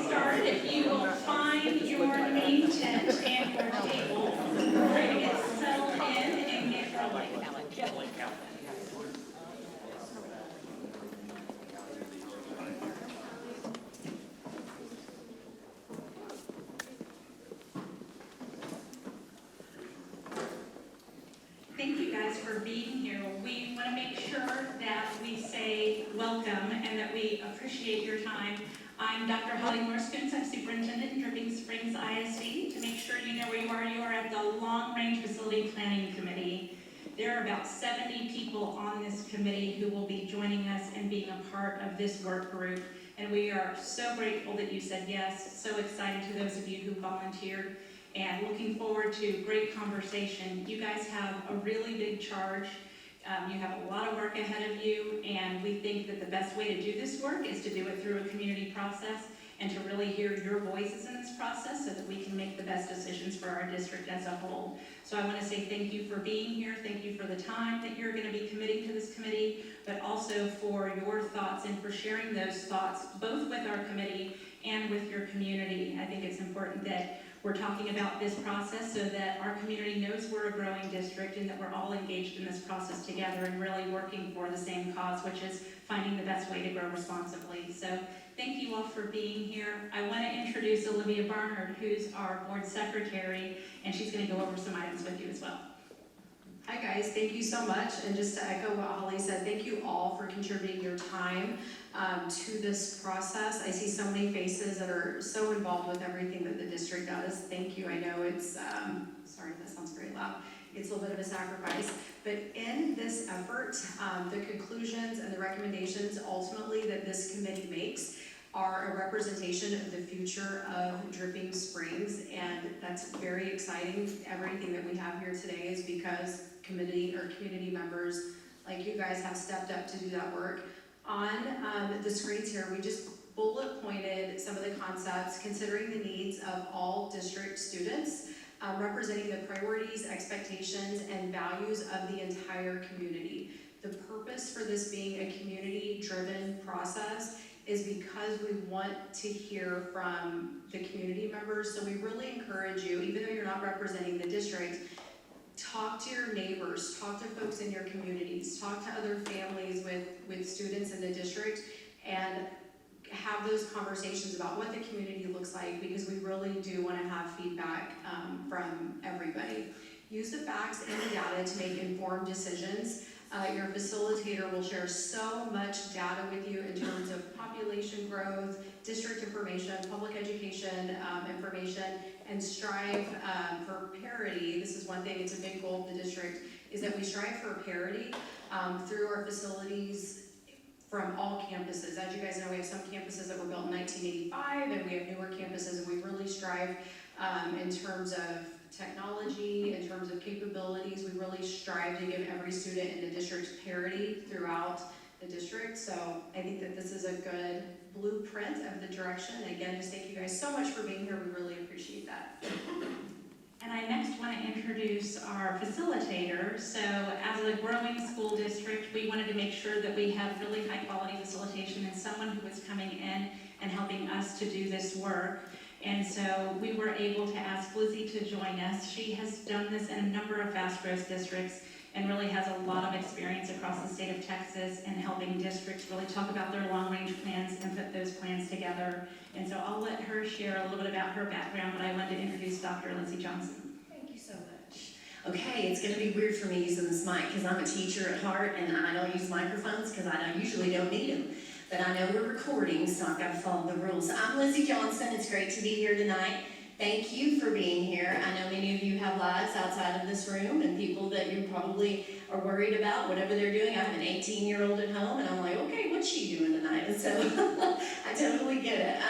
start, if you will find your name tent and your table, we're going to get settled in and get rolling. Thank you guys for being here. We want to make sure that we say welcome and that we appreciate your time. I'm Dr. Holly Morse-Kuntz. I'm superintendent in Dripping Springs ISD. To make sure you know where you are at the Long Range Facility Planning Committee. There are about 70 people on this committee who will be joining us and being a part of this work group. And we are so grateful that you said yes. So excited to those of you who volunteered. And looking forward to great conversation. You guys have a really big charge. You have a lot of work ahead of you, and we think that the best way to do this work is to do it through a community process and to really hear your voices in this process so that we can make the best decisions for our district as a whole. So I want to say thank you for being here. Thank you for the time that you're going to be committing to this committee, but also for your thoughts and for sharing those thoughts both with our committee and with your community. I think it's important that we're talking about this process so that our community knows we're a growing district and that we're all engaged in this process together and really working for the same cause, which is finding the best way to grow responsibly. So thank you all for being here. I want to introduce Olivia Barnard, who's our board secretary, and she's going to go over some items with you as well. Hi guys, thank you so much. And just to echo what Holly said, thank you all for contributing your time to this process. I see so many faces that are so involved with everything that the district does. Thank you. I know it's, sorry, that sounds very loud. It's a little bit of a sacrifice. But in this effort, the conclusions and the recommendations ultimately that this committee makes are a representation of the future of Dripping Springs, and that's very exciting. Everything that we have here today is because community members like you guys have stepped up to do that work. On the screens here, we just bullet pointed some of the concepts considering the needs of all district students, representing the priorities, expectations, and values of the entire community. The purpose for this being a community-driven process is because we want to hear from the community members. So we really encourage you, even though you're not representing the district, talk to your neighbors, talk to folks in your communities, talk to other families with students in the district, and have those conversations about what the community looks like, because we really do want to have feedback from everybody. Use the facts and the data to make informed decisions. Your facilitator will share so much data with you in terms of population growth, district information, public education information, and strive for parity. This is one thing, it's a big goal of the district, is that we strive for parity through our facilities from all campuses. As you guys know, we have some campuses that were built in 1985, and we have newer campuses, and we really strive in terms of technology, in terms of capabilities. We really strive to give every student in the district parity throughout the district. So I think that this is a good blueprint of the direction. And again, just thank you guys so much for being here. We really appreciate that. And I next want to introduce our facilitator. So as a growing school district, we wanted to make sure that we have really high quality facilitation and someone who was coming in and helping us to do this work. And so we were able to ask Lizzie to join us. She has done this in a number of fast growth districts and really has a lot of experience across the state of Texas in helping districts really talk about their long range plans and put those plans together. And so I'll let her share a little bit about her background, but I wanted to introduce Dr. Lindsay Johnson. Thank you so much. Okay, it's going to be weird for me using this mic because I'm a teacher at heart and I don't use microphones because I usually don't need them. But I know we're recording, so I've got to follow the rules. I'm Lizzie Johnson. It's great to be here tonight. Thank you for being here. I know many of you have lives outside of this room and people that you probably are worried about, whatever they're doing. I have an 18-year-old at home, and I'm like, okay, what's she doing tonight? And so I totally get it.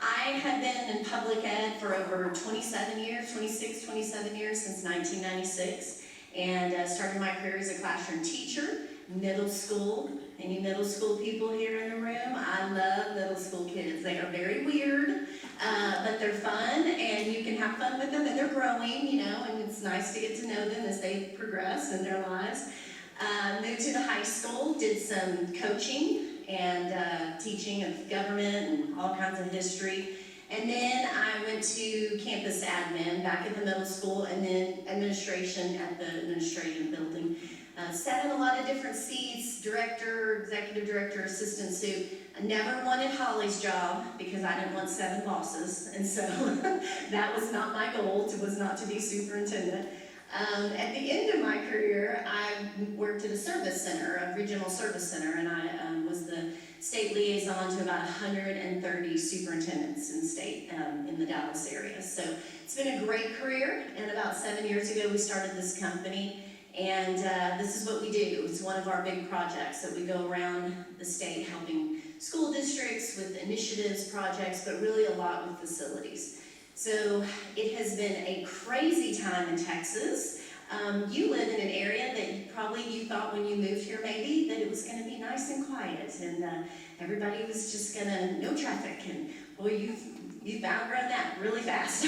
I have been in public ed for over 27 years, since 1996, and started my career as a classroom teacher, middle school. Any middle school people here in the room? I love middle school kids. They are very weird, but they're fun, and you can have fun with them, and they're growing, you know, and it's nice to get to know them as they progress in their lives. Moved to the high school, did some coaching and teaching of government and all kinds of history. And then I went to campus admin back at the middle school, and then administration at the administrative building. Sat in a lot of different seats, director, executive director, assistant soup. I never wanted Holly's job because I didn't want 7 bosses, and so that was not my goal, was not to be superintendent. At the end of my career, I worked at a service center, a regional service center, and I was the state liaison to about 130 superintendents in state in the Dallas area. So it's been a great career, and about 7 years ago we started this company, and this is what we do. It's one of our big projects that we go around the state helping school districts with initiatives, projects, but really a lot with facilities. So it has been a crazy time in Texas. You live in an area that you thought when you moved here maybe that it was going to be nice and quiet, and everybody was just no traffic, and boy, you've outgrown that really fast.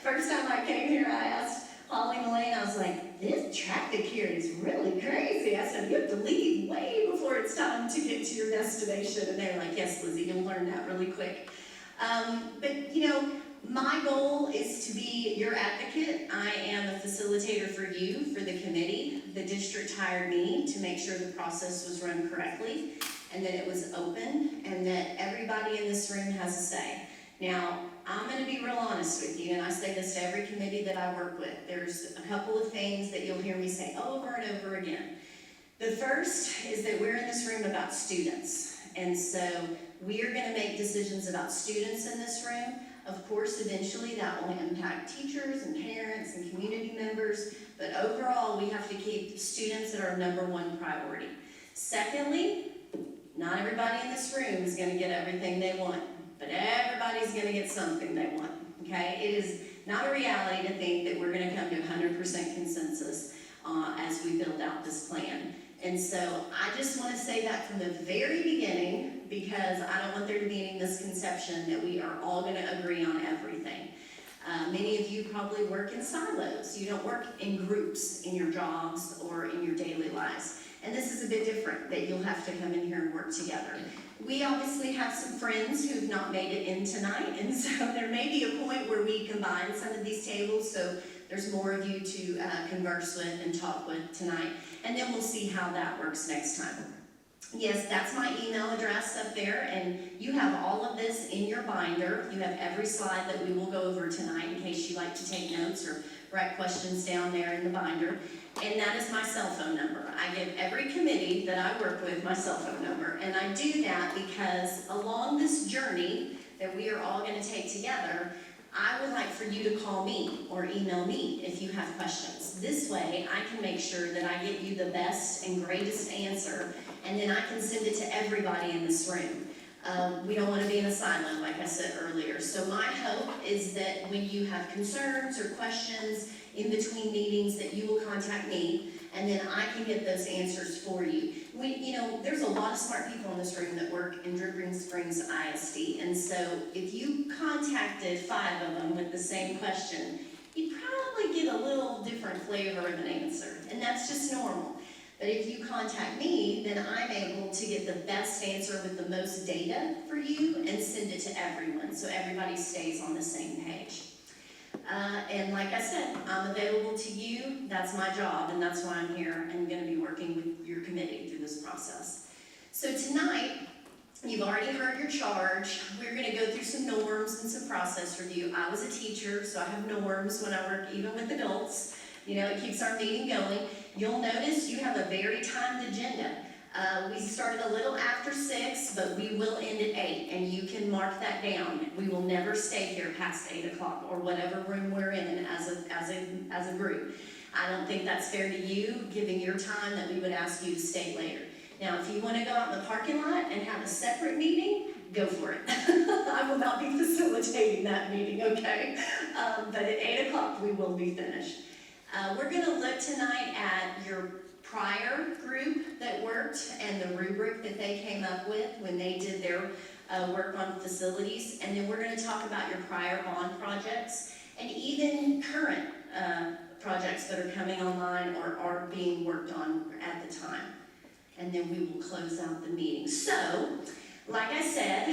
First time I came here, I asked Holly and Elaine, I was like, this traffic here is really crazy. I said, you have to leave way before it's time to get to your destination, and they were like, yes, Lizzie, you'll learn that really quick. But you know, my goal is to be your advocate. I am a facilitator for you, for the committee. The district hired me to make sure the process was run correctly, and that it was open, and that everybody in this room has a say. Now, I'm going to be real honest with you, and I say this to every committee that I work with. There's a couple of things that you'll hear me say over and over again. The first is that we're in this room about students, and so we are going to make decisions about students in this room. Of course, eventually that will impact teachers and parents and community members, but overall we have to keep students at our #1 priority. Secondly, not everybody in this room is going to get everything they want, but everybody's going to get something they want, okay? It is not a reality to think that we're going to come to 100% consensus as we build out this plan. And so I just want to say that from the very beginning, because I don't want there to be any misconception that we are all going to agree on everything. Many of you probably work in silos. You don't work in groups in your jobs or in your daily lives. And this is a bit different, that you'll have to come in here and work together. We obviously have some friends who've not made it in tonight, and so there may be a point where we combine some of these tables, so there's more of you to converse with and talk with tonight, and then we'll see how that works next time. Yes, that's my email address up there, and you have all of this in your binder. You have every slide that we will go over tonight in case you like to take notes or write questions down there in the binder. And that is my cell phone number. I give every committee that I work with my cell phone number, and I do that because along this journey that we are all going to take together, I would like for you to call me or email me if you have questions. This way, I can make sure that I get you the best and greatest answer, and then I can send it to everybody in this room. We don't want to be in a silo, like I said earlier. So my hope is that when you have concerns or questions in between meetings, that you will contact me, and then I can get those answers for you. There's a lot of smart people in this room that work in Dripping Springs ISD, and so if you contacted 5 of them with the same question, you'd probably get a little different flavor of an answer, and that's just normal. But if you contact me, then I'm able to get the best answer with the most data for you and send it to everyone, so everybody stays on the same page. And like I said, I'm available to you. That's my job, and that's why I'm here and going to be working with your committee through this process. So tonight, you've already heard your charge. We're going to go through some norms and some process review. I was a teacher, so I have norms when I work even with adults. It keeps our meeting going. You'll notice you have a very timed agenda. We started a little after 6, but we will end at 8, and you can mark that down. We will never stay here past 8 o'clock or whatever room we're in as a group. I don't think that's fair to you, given your time, that we would ask you to stay later. Now, if you want to go out in the parking lot and have a separate meeting, go for it. I will not be facilitating that meeting, okay? But at 8 o'clock, we will be finished. We're going to look tonight at your prior group that worked and the rubric that they came up with when they did their work on facilities, and then we're going to talk about your prior bond projects and even current projects that are coming online or are being worked on at the time. and then we will close out the meeting. So, like I said,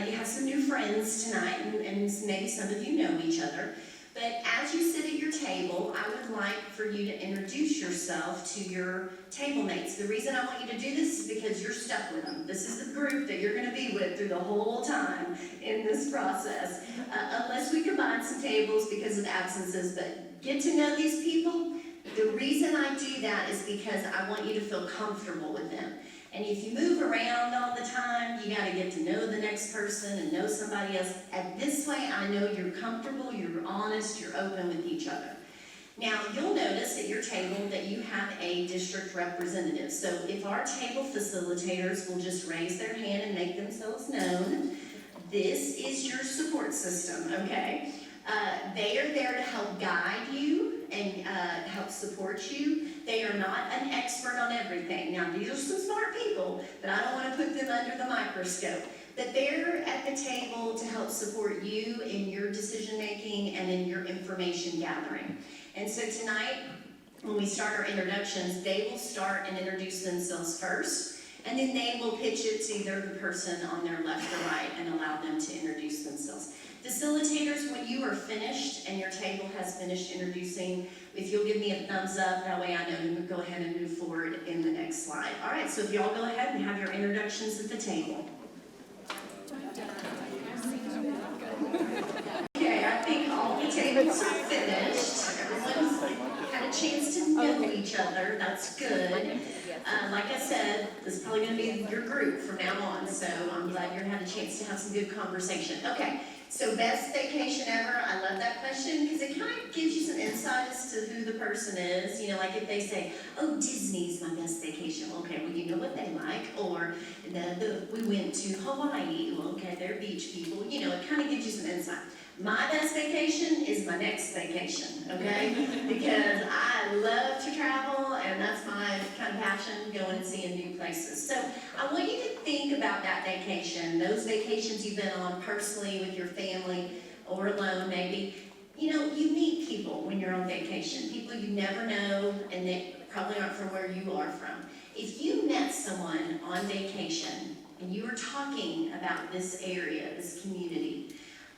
you have some new friends tonight, and maybe some of you know each other. But as you sit at your table, I would like for you to introduce yourself to your table mates. The reason I want you to do this is because you're stuck with them. This is the group that you're going to be with through the whole time in this process. Unless we combine some tables because of absences, but get to know these people. The reason I do that is because I want you to feel comfortable with them. And if you move around all the time, you got to get to know the next person and know somebody else. And this way, I know you're comfortable, you're honest, you're open with each other. Now, you'll notice at your table that you have a district representative. So if our table facilitators will just raise their hand and make themselves known, this is your support system, okay? They are there to help guide you and help support you. They are not an expert on everything. Now, these are some smart people, but I don't want to put them under the microscope. But they're at the table to help support you in your decision making and in your information gathering. And so tonight, when we start our introductions, they will start and introduce themselves first, and then they will pitch it to either the person on their left or right and allow them to introduce themselves. Facilitators, when you are finished and your table has finished introducing, if you'll give me a thumbs up, that way I know to go ahead and move forward in the next slide. All right, so if y'all go ahead and have your introductions at the table. Okay, I think all the tables are finished. Everyone's had a chance to know each other. That's good. Like I said, this is probably going to be your group from now on, so I'm glad you had a chance to have some good conversation. Okay. So best vacation ever, I love that question because it kind of gives you some insight as to who the person is. You know, like if they say, oh, Disney's my best vacation. Okay, well, you know what they like. Or we went to Hawaii. Well, okay, they're beach people. You know, it kind of gives you some insight. My best vacation is my next vacation, okay? Because I love to travel, and that's my kind of passion, going and seeing new places. So I want you to think about that vacation, those vacations you've been on personally with your family or alone maybe. You know, you meet people when you're on vacation, people you never know, and they probably aren't from where you are from. If you met someone on vacation and you were talking about this area, this community,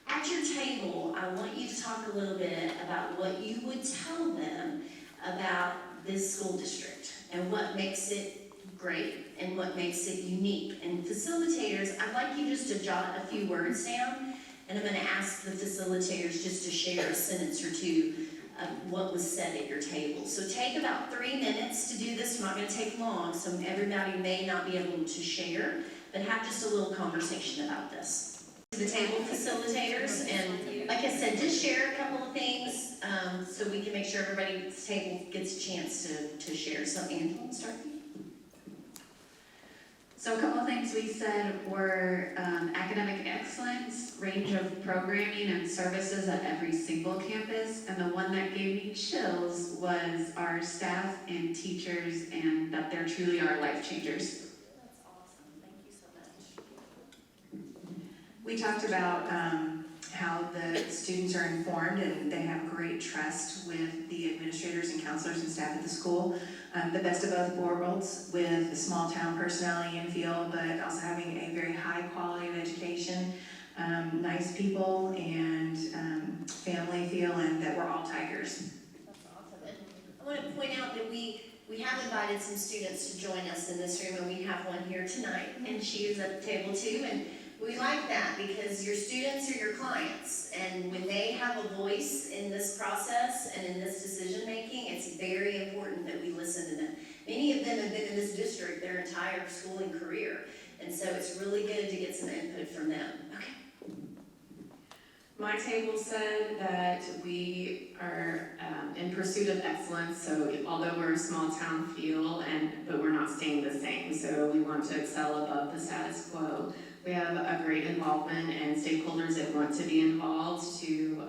at your table, I want you to talk a little bit about what you would tell them about this school district and what makes it great and what makes it unique. And facilitators, I'd like you just to jot a few words down, and I'm going to ask the facilitators just to share a sentence or two of what was said at your table. So take about 3 minutes to do this. We're not going to take long, so everybody may not be able to share, but have just a little conversation about this. The table facilitators, and like I said, just share a couple of things so we can make sure everybody's table gets a chance to share. So Angela, start. So a couple of things we said were academic excellence, range of programming and services at every single campus, and the one that gave me chills was our staff and teachers, and that they truly are life changers. That's awesome. Thank you so much. We talked about how the students are informed and they have great trust with the administrators and counselors and staff at the school. The best of both worlds with the small town personality and feel, but also having a very high quality of education, nice people and family feel, and that we're all Tigers. That's awesome. And I want to point out that we have invited some students to join us in this room, and we have one here tonight, and she is at the table too. And we like that because your students are your clients, and when they have a voice in this process and in this decision making, it's very important that we listen to them. Many of them have been in this district their entire schooling career, and so it's really good to get some input from them. Okay. My table said that we are in pursuit of excellence, so although we're a small town feel, but we're not staying the same, so we want to excel above the status quo. We have a great involvement and stakeholders that want to be involved to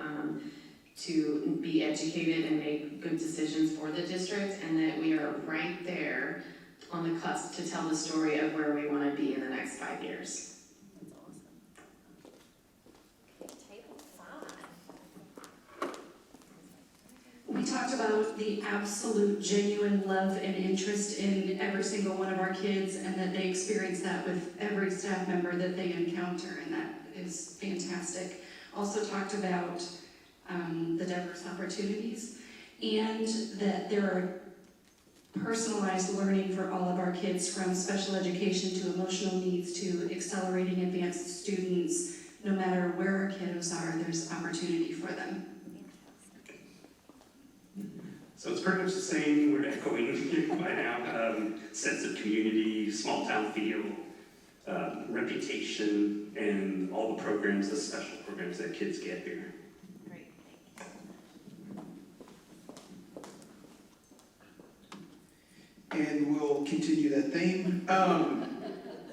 be educated and make good decisions for the district, and that we are right there on the cusp to tell the story of where we want to be in the next 5 years. That's awesome. Okay, table 5. We talked about the absolute genuine love and interest in every single one of our kids, and that they experience that with every staff member that they encounter, and that is fantastic. Also talked about the diverse opportunities, and that there are personalized learning for all of our kids, from special education to emotional needs to accelerating advanced students. No matter where our kiddos are, there's opportunity for them. So it's pretty much the same, we're echoing by now, sense of community, small town feel, reputation, and all the programs, the special programs that kids get here. Great, And we'll continue that theme.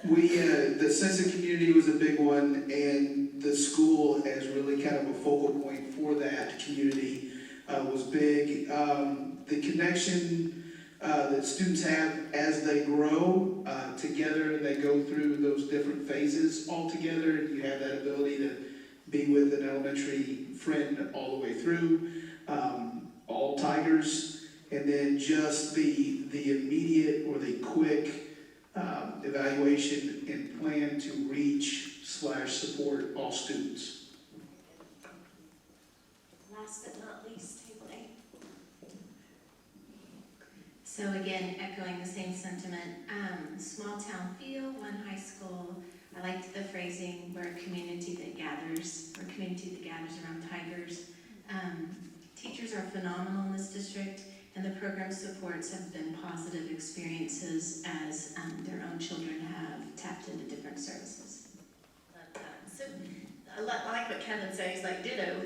The sense of community was a big one, and the school as really kind of a focal point for that community was big. The connection that students have as they grow together, and they go through those different phases all together, and you have that ability to be with an elementary friend all the way through, all Tigers, and then just the immediate or the quick evaluation and plan to reach/support all students. Last but not least, table 8. So again, echoing the same sentiment, small town feel, one high school. I liked the phrasing, we're a community that gathers, we're a community that gathers around Tigers. Teachers are phenomenal in this district, and the program supports have been positive experiences as their own children have tapped into different services. So I like what Kevin said, he's like ditto,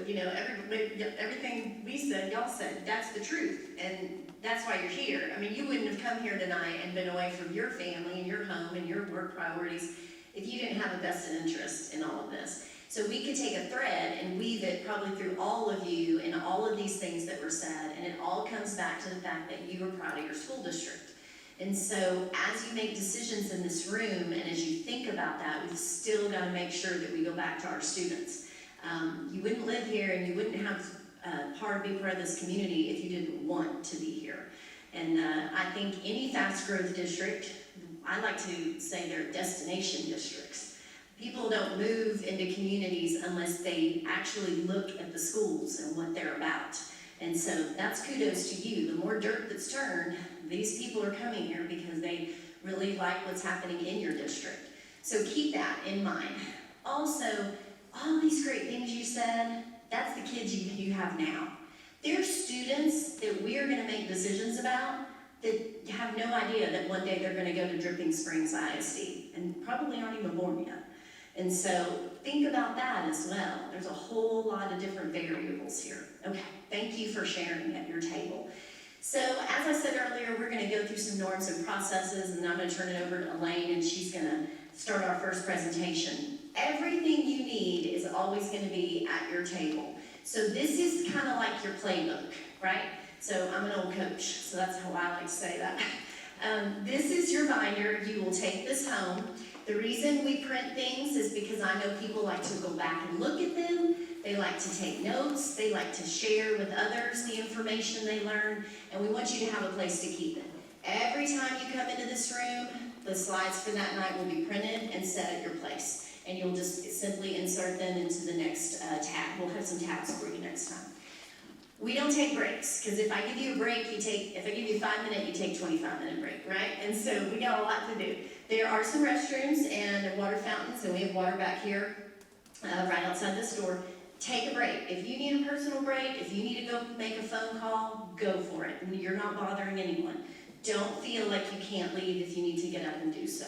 everything we said, y'all said, that's the truth, and that's why you're here. I mean, you wouldn't have come here tonight and been away from your family and your home and your work priorities if you didn't have a vested interest in all of this. So we could take a thread and weave it probably through all of you and all of these things that were said, and it all comes back to the fact that you are proud of your school district. And so as you make decisions in this room, and as you think about that, we've still got to make sure that we go back to our students. You wouldn't live here and you wouldn't have be part of this community if you didn't want to be here. And I think any fast growth district, I like to say they're destination districts. People don't move into communities unless they actually look at the schools and what they're about. And so that's kudos to you. The more dirt that's turned, these people are coming here because they really like what's happening in your district. So keep that in mind. Also, all these great things you said, that's the kids you have now. There's students that we are going to make decisions about that have no idea that one day they're going to go to Dripping Springs ISD and probably aren't even born yet. And so think about that as well. There's a whole lot of different variables here. Okay, thank you for sharing at your table. So as I said earlier, we're going to go through some norms and processes, and I'm going to turn it over to Elaine, and she's going to start our first presentation. Everything you need is always going to be at your table. So this is kind of like your playbook, right? So I'm an old coach, so that's how I like to say that. This is your binder. You will take this home. The reason we print things is because I know people like to go back and look at them. They like to take notes. They like to share with others the information they learn, and we want you to have a place to keep it. Every time you come into this room, the slides for that night will be printed and set at your place. And you'll just simply insert them into the next tab. We'll have some tabs for you next time. We don't take breaks, because if I give you a break, if I give you 5 minutes, you take 25-minute break, right? And so we got a lot to do. There are some restrooms and water fountains, and we have water back here right outside this door. Take a break. If you need a personal break, if you need to go make a phone call, go for it. And you're not bothering anyone. Don't feel like you can't leave if you need to get up and do so.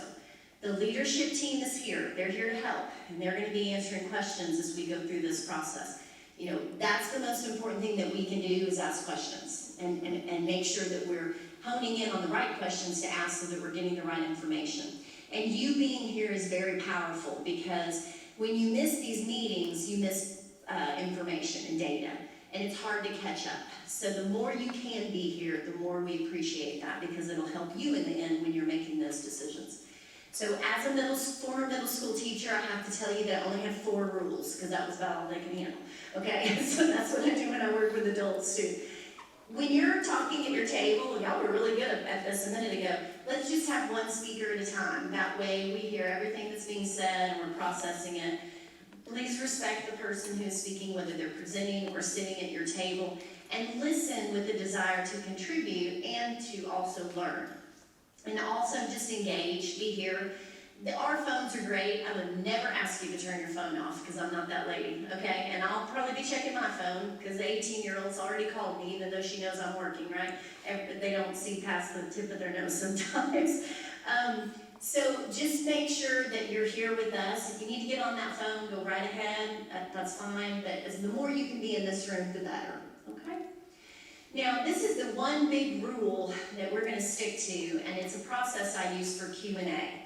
The leadership team is here. They're here to help, and they're going to be answering questions as we go through this process. You know, that's the most important thing that we can do is ask questions and make sure that we're honing in on the right questions to ask so that we're getting the right information. And you being here is very powerful, because when you miss these meetings, you miss information and data, and it's hard to catch up. So the more you can be here, the more we appreciate that, because it'll help you in the end when you're making those decisions. So as a former middle school teacher, I have to tell you that I only have 4 rules, because that was about all they can handle. Okay, so that's what I do when I work with adults too. when you're talking at your table, y'all were really good at this a minute ago, let's just have one speaker at a time. That way we hear everything that's being said and we're processing it. Please respect the person who is speaking, whether they're presenting or sitting at your table, and listen with a desire to contribute and to also learn. And also just engage, be here. Our phones are great. I would never ask you to turn your phone off because I'm not that lady, okay? And I'll probably be checking my phone because the 18-year-old's already called me even though she knows I'm working, right? They don't see past the tip of their nose sometimes. So just make sure that you're here with us. If you need to get on that phone, go right ahead. That's fine. But the more you can be in this room, the better, okay? Now, this is the one big rule that we're going to stick to, and it's a process I use for Q&A.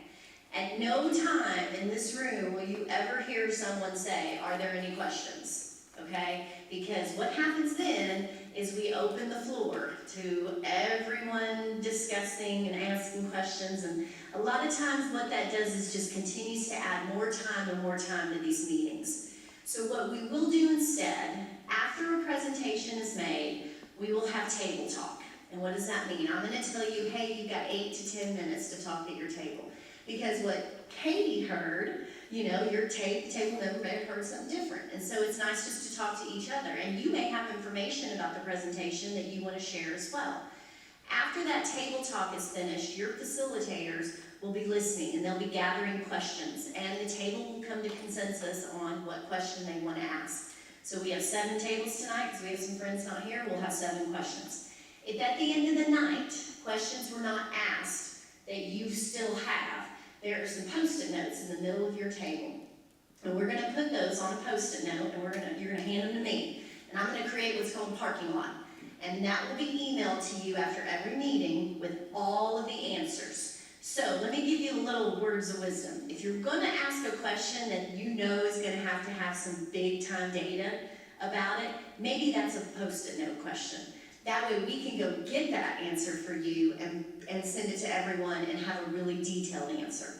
At no time in this room will you ever hear someone say, "Are there any questions?" Okay? Because what happens then is we open the floor to everyone discussing and asking questions, and a lot of times what that does is just continues to add more time and more time to these meetings. So what we will do instead, after a presentation is made, we will have table talk. And what does that mean? I'm going to tell you, hey, you've got 8 to 10 minutes to talk at your table. Because what Katie heard, your table member may have heard something different. And so it's nice just to talk to each other. And you may have information about the presentation that you want to share as well. After that table talk is finished, your facilitators will be listening and they'll be gathering questions. And the table will come to consensus on what question they want to ask. So we have 7 tables tonight because we have some friends not here. We'll have 7 questions. If at the end of the night, questions were not asked that you still have, there are some Post-it notes in the middle of your table. And we're going to put those on a Post-it note, and you're going to hand them to me. And I'm going to create what's called a parking lot. And that will be emailed to you after every meeting with all of the answers. So let me give you a little words of wisdom. If you're going to ask a question that you know is going to have some big time data about it, maybe that's a Post-it note question. That way we can go get that answer for you and send it to everyone and have a really detailed answer.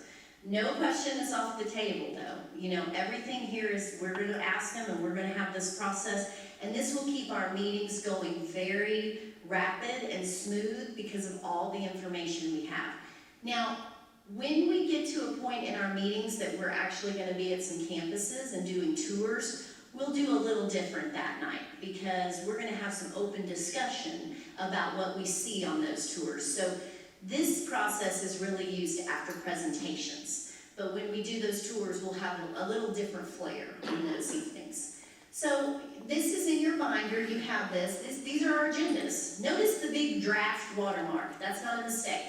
No question is off the table though. Everything here is, we're going to ask them and we're going to have this process. And this will keep our meetings going very rapid and smooth because of all the information we have. Now, when we get to a point in our meetings that we're actually going to be at some campuses and doing tours, we'll do a little different that night because we're going to have some open discussion about what we see on those tours. So this process is really used after presentations. But when we do those tours, we'll have a little different flair on those evenings. So this is in your binder. You have this. These are our agendas. Notice the big draft watermark. That's not a mistake.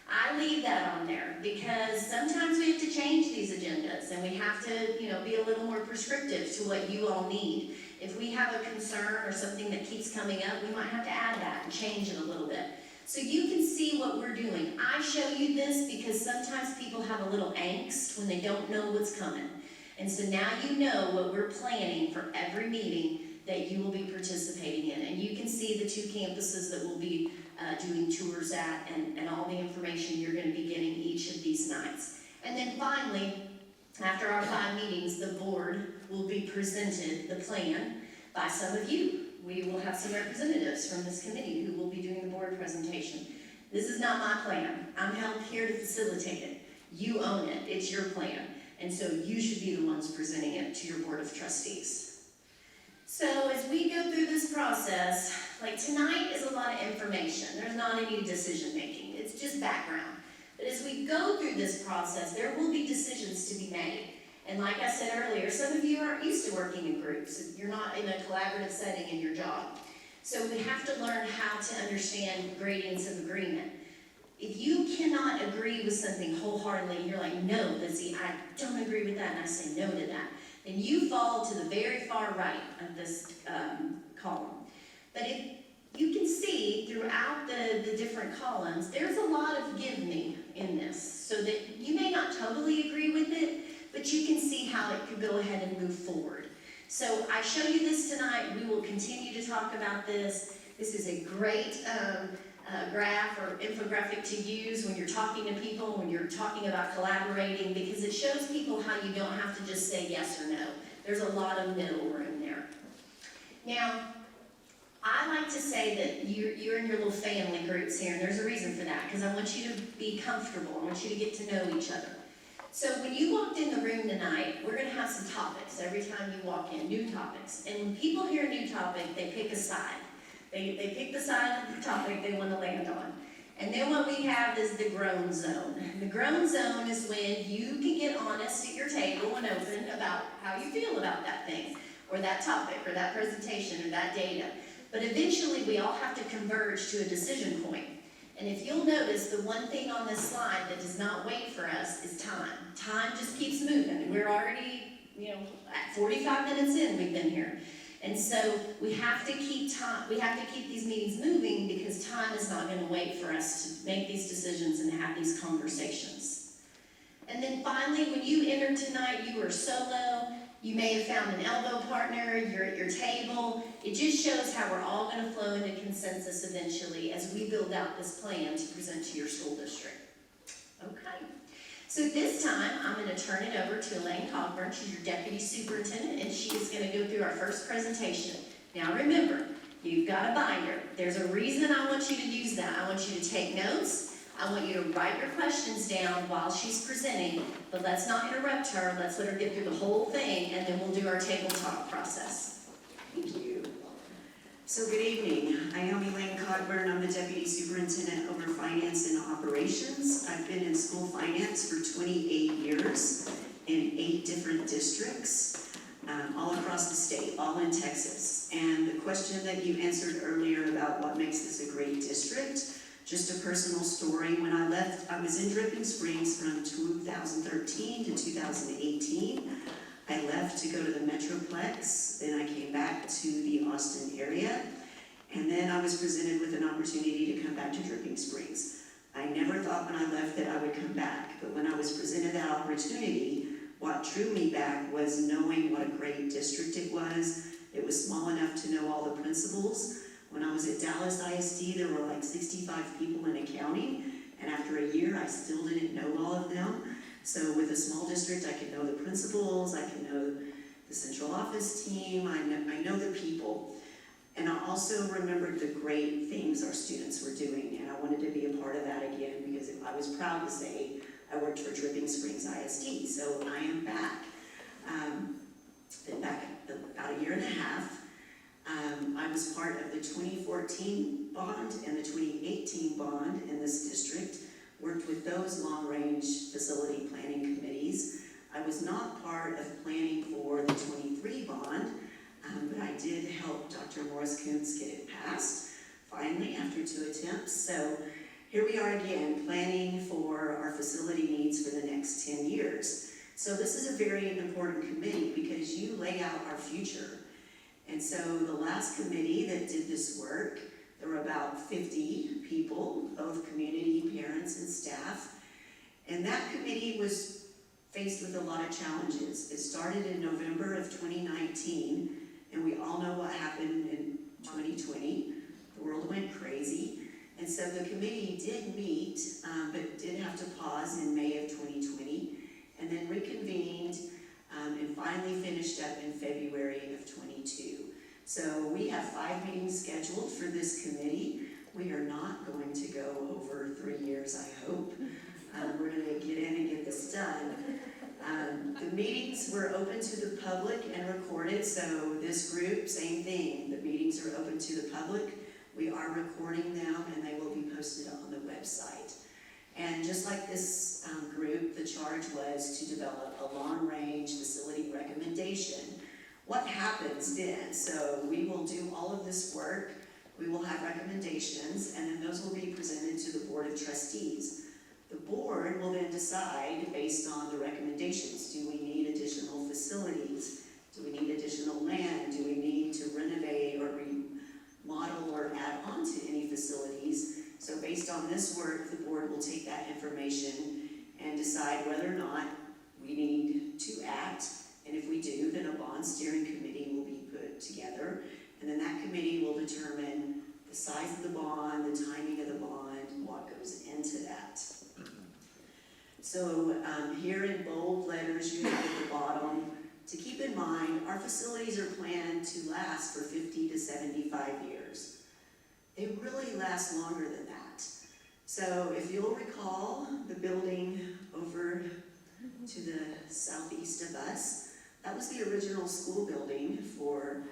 I leave that on there because sometimes we have to change these agendas and we have to, be a little more prescriptive to what you all need. If we have a concern or something that keeps coming up, we might have to add that and change it a little bit. So you can see what we're doing. I show you this because sometimes people have a little angst when they don't know what's coming. And so now you know what we're planning for every meeting that you will be participating in. And you can see the 2 campuses that we'll be doing tours at and all the information you're going to be getting each of these nights. And then finally, after our 5 meetings, the board will be presented the plan by some of you. We will have some representatives from this committee who will be doing the board presentation. This is not my plan. I'm held here to facilitate it. You own it. It's your plan. And so you should be the ones presenting it to your board of trustees. So as we go through this process, like tonight is a lot of information. There's not any decision making. It's just background. But as we go through this process, there will be decisions to be made. And like I said earlier, some of you aren't used to working in groups. You're not in a collaborative setting in your job. So we have to learn how to understand gradients of agreement. If you cannot agree with something wholeheartedly, and you're like, no, Lizzie, I don't agree with that, and I say no to that, then you fall to the very far right of this column. But if you can see throughout the different columns, there's a lot of give me in this, so that you may not totally agree with it, but you can see how it could go ahead and move forward. So I show you this tonight. We will continue to talk about this. This is a great graph or infographic to use when you're talking to people, when you're talking about collaborating, because it shows people how you don't have to just say yes or no. There's a lot of middle room there. Now, I like to say that you're in your little family groups here, and there's a reason for that, because I want you to be comfortable. I want you to get to know each other. So when you walked in the room tonight, we're going to have some topics every time you walk in, new topics. And when people hear a new topic, they pick a side. They pick the side of the topic they want to land on. And then what we have is the grown zone. The grown zone is when you can get honest at your table and open about how you feel about that thing, or that topic, or that presentation, or that data. But eventually we all have to converge to a decision point. And if you'll notice, the one thing on this slide that does not wait for us is time. Time just keeps moving. We're already, at 45 minutes in, we've been here. And so we have to keep time, we have to keep these meetings moving because time is not going to wait for us to make these decisions and have these conversations. And then finally, when you entered tonight, you were solo. You may have found an elbow partner, you're at your table. It just shows how we're all going to flow into consensus eventually as we build out this plan to present to your school district. Okay. So this time, I'm going to turn it over to Elaine Cogburn. She's your deputy superintendent, and she is going to go through our first presentation. Now remember, you've got a binder. There's a reason I want you to use that. I want you to take notes. I want you to write your questions down while she's presenting, but let's not interrupt her. Let's let her get through the whole thing, and then we'll do our table talk process. Thank you. So good evening. I am Elaine Cogburn. I'm the Deputy Superintendent over Finance and Operations. I've been in school finance for 28 years in 8 different districts, all across the state, all in Texas. And the question that you answered earlier about what makes this a great district, just a personal story. When I left, I was in Dripping Springs from 2013 to 2018. I left to go to the Metroplex, then I came back to the Austin area, and then I was presented with an opportunity to come back to Dripping Springs. I never thought when I left that I would come back, but when I was presented that opportunity, what drew me back was knowing what a great district it was. It was small enough to know all the principals. When I was at Dallas ISD, there were like 65 people in accounting, and after a year, I still didn't know all of them. So with a small district, I can know the principals, I can know the central office team, I know the people. And I also remembered the great things our students were doing, and I wanted to be a part of that again because I was proud to say I worked for Dripping Springs ISD. So I am back. Been back about a year and a half. I was part of the 2014 bond and the 2018 bond in this district. Worked with those long-range facility planning committees. I was not part of planning for the 23 bond, but I did help Dr. Morris-Kuntz get it passed, finally, after 2 attempts. So here we are again, planning for our facility needs for the next 10 years. So this is a very important committee because you lay out our future. And so the last committee that did this work, there were about 50 people, both community, parents, and staff. And that committee was faced with a lot of challenges. It started in November of 2019, and we all know what happened in 2020. The world went crazy. And so the committee did meet, but did have to pause in May of 2020, and then reconvened, and finally finished up in February of 22. So we have 5 meetings scheduled for this committee. We are not going to go over 3 years, I hope. We're going to get in and get this done. The meetings were open to the public and recorded, so this group, same thing. The meetings are open to the public. We are recording them, and they will be posted on the website. And just like this group, the charge was to develop a long-range facility recommendation. What happens then? So we will do all of this work. We will have recommendations, and then those will be presented to the Board of Trustees. The board will then decide based on the recommendations. Do we need additional facilities? Do we need additional land? Do we need to renovate or remodel or add on to any facilities? So based on this work, the board will take that information and decide whether or not we need to act. And if we do, then a bond steering committee will be put together. And then that committee will determine the size of the bond, the timing of the bond, what goes into that. So here in bold letters, you have at the bottom, to keep in in mind, our facilities are planned to last for 50 to 75 years. They really last longer than that. So if you'll recall, the building over to the southeast of us, that was the original school building for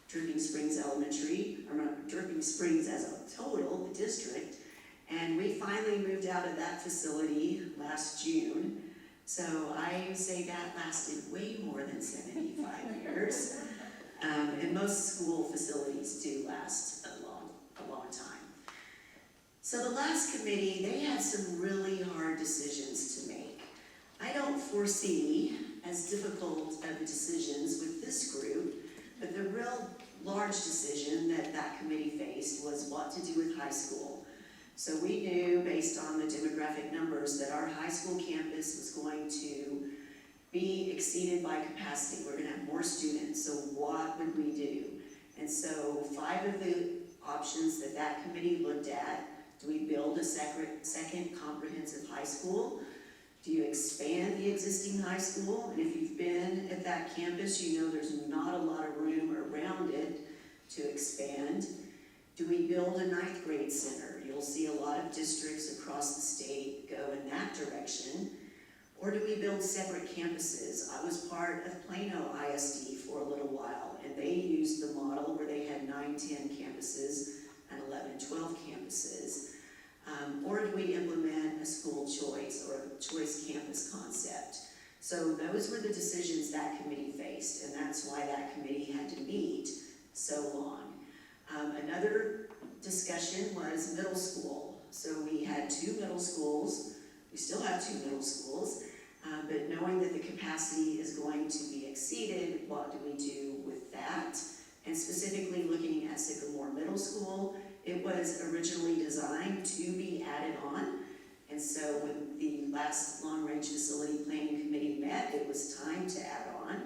Dripping Springs Elementary, or not Dripping Springs as a total, the district. And we finally moved out of that facility last June. So I say that lasted way more than 75 years. And most school facilities do last a long time. So the last committee, they had some really hard decisions to make. I don't foresee as difficult of decisions with this group, but the real large decision that committee faced was what to do with high school. So we knew, based on the demographic numbers, that our high school campus was going to be exceeded by capacity. We're gonna have more students, so what would we do? And so 5 of the options that committee looked at: do we build a second comprehensive high school? Do you expand the existing high school? And if you've been at that campus, you know there's not a lot of room around it to expand. Do we build a 9th grade center? You'll see a lot of districts across the state go in that direction. Or do we build separate campuses? I was part of Plano ISD for a little while, and they used the model where they had 9, 10 campuses and 11, 12 campuses. Or do we implement a school choice or a choice campus concept? So those were the decisions that committee faced, and that's why that committee had to meet so long. Another discussion was middle school. So we had 2 middle schools. We still have 2 middle schools, but knowing that the capacity is going to be exceeded, what do we do with that? And specifically looking at Sycamore Middle School, it was originally designed to be added on. And so when the last long-range facility planning committee met, it was time to add on.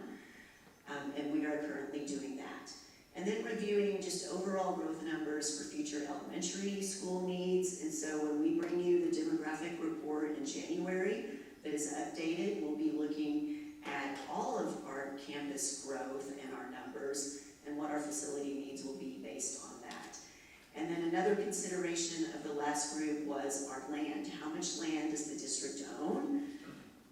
And we are currently doing that. And then reviewing just overall growth numbers for future elementary school needs. And so when we bring you the demographic report in January that is updated, we'll be looking at all of our campus growth and our numbers, and what our facility needs will be based on that. And then another consideration of the last group was our land. How much land does the district own?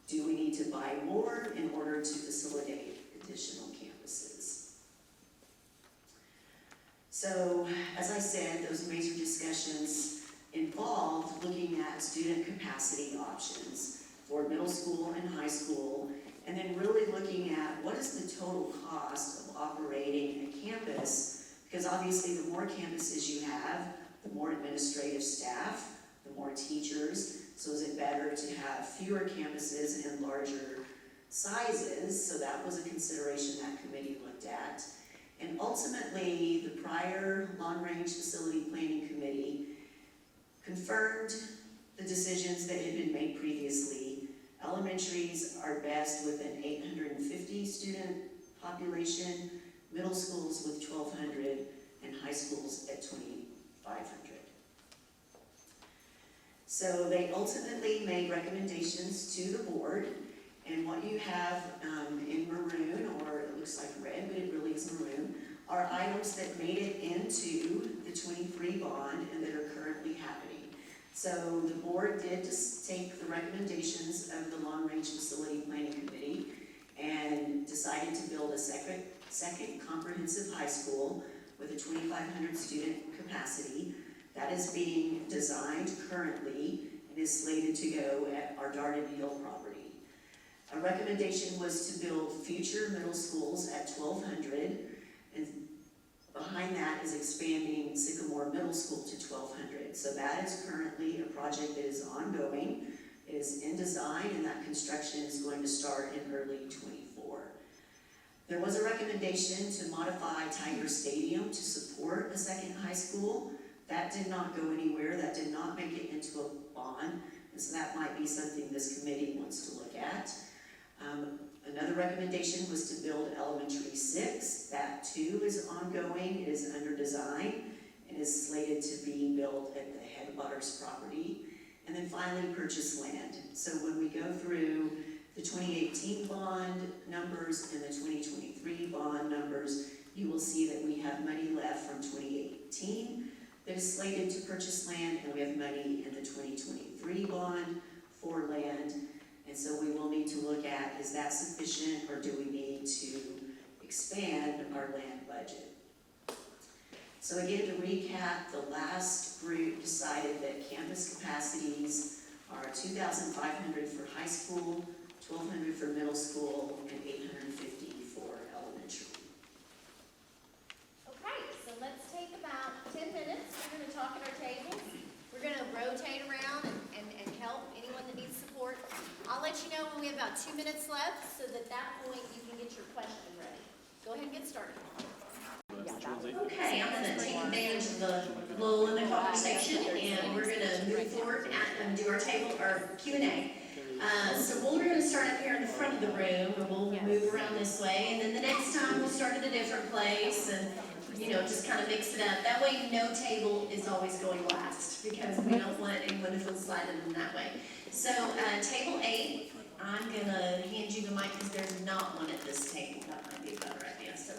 Do we need to buy more in order to facilitate additional campuses? So, as I said, those major discussions involved looking at student capacity options for middle school and high school, and then really looking at what is the total cost of operating a campus, because obviously the more campuses you have, the more administrative staff, the more teachers. So is it better to have fewer campuses and larger sizes? So that was a consideration that committee looked at. And ultimately, the prior long-range facility planning committee confirmed the decisions that had been made previously. Elementaries are best with an 850 student population, middle schools with 1,200, and high schools at 2,500. So they ultimately made recommendations to the board, and what you have in maroon, or it looks like red, but it really is maroon, are items that made it into the 23 bond and that are currently happening. So the board did just take the recommendations of the long-range facility planning committee and decided to build a second comprehensive high school with a 2,500 student capacity. That is being designed currently and is slated to go at our Darden Hill property. A recommendation was to build future middle schools at 1,200, and behind that is expanding Sycamore Middle School to 1,200. So that is currently a project that is ongoing. It is in design, and that construction is going to start in early 24. There was a recommendation to modify Tiger Stadium to support a second high school. That did not go anywhere. That did not make it into a bond, and so that might be something this committee wants to look at. Another recommendation was to build Elementary 6. That too is ongoing. It is under design and is slated to be built at the Headwaters property. And then finally, purchase land. So when we go through the 2018 bond numbers and the 2023 you will see that we have money left from 2018 that is slated to purchase land, and we have money in the 2023 bond for land. And so we will need to look at, is that sufficient, or do we need to expand our land budget? So again, to recap, the last group decided that campus capacities are 2,500 for high school, 1,200 for middle school, and 850 for elementary. Okay, so let's take about 10 minutes. We're gonna talk at our tables. We're gonna rotate around and help anyone that needs support. I'll let you know when we have about 2 minutes left, so that point you can get your question ready. Go ahead and get started. Okay, I'm gonna take advantage of the lull in the conversation, and we're gonna move forward and do our table, our Q&A. So we're gonna start up here in the front of the room, and we'll move around this way, and then the next time we'll start at a different place, and, you know, just kind of mix it up. That way, no table is always going last, because we don't want anyone to feel slighted in that way. So, table 8, I'm gonna hand you the mic, because there's not one at this table. That might be a better idea, so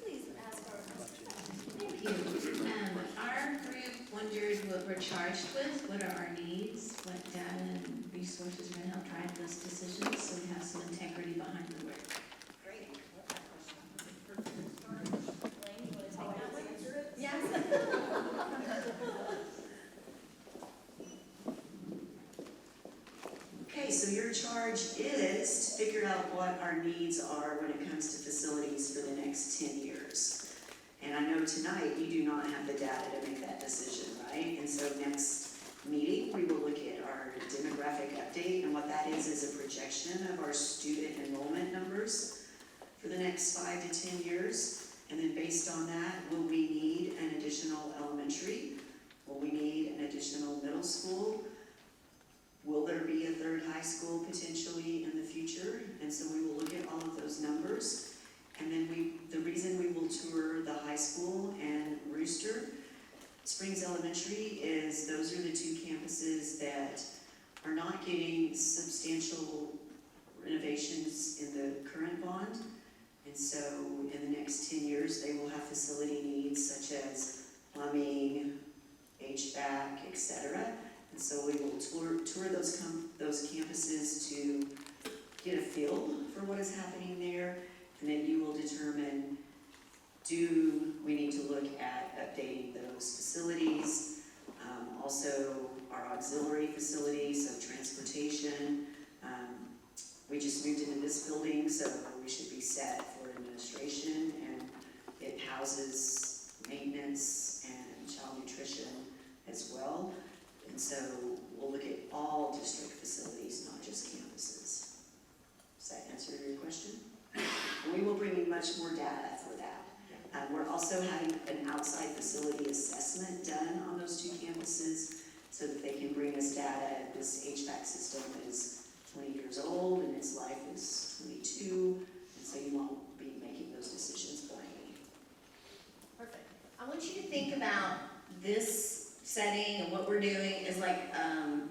please ask our question. Thank you. Our group wondered what we're charged with, what are our needs, what data and resources are going to help drive those decisions, so we have some integrity behind the work. Great. Elaine, you wanna take that one? Yes. Okay, so your charge is to figure out what our needs are when it comes to facilities for the next 10 years. And I know tonight you do not have the data to make that decision, right? And so next meeting, we will look at our demographic update, and what that is a projection of our student enrollment numbers for the next 5 to 10 years. And then based on that, will we need an additional elementary? Will we need an additional middle school? Will there be a third high school potentially in the future? And so we will look at all of those numbers. And then the reason we will tour the high school and Rooster Springs Elementary is those are the two campuses that are not getting substantial renovations in the current bond. And so in the next 10 years, they will have facility needs such as plumbing, HVAC, etc. And so we will tour those campuses to get a feel for what is happening there. And then you will determine, do we need to look at updating those facilities? Also, our auxiliary facilities, so transportation. We just moved into this building, so we should be set for administration, and it houses maintenance and child nutrition as well. And so we'll look at all district facilities, not just campuses. Does that answer your question? And we will bring you much more data for that. We're also having an outside facility assessment done on those two campuses so that they can bring us data. This HVAC system is 20 years old and its life is 22, and so you won't be making those decisions blindly. Perfect. I want you to think about this setting and what we're doing is like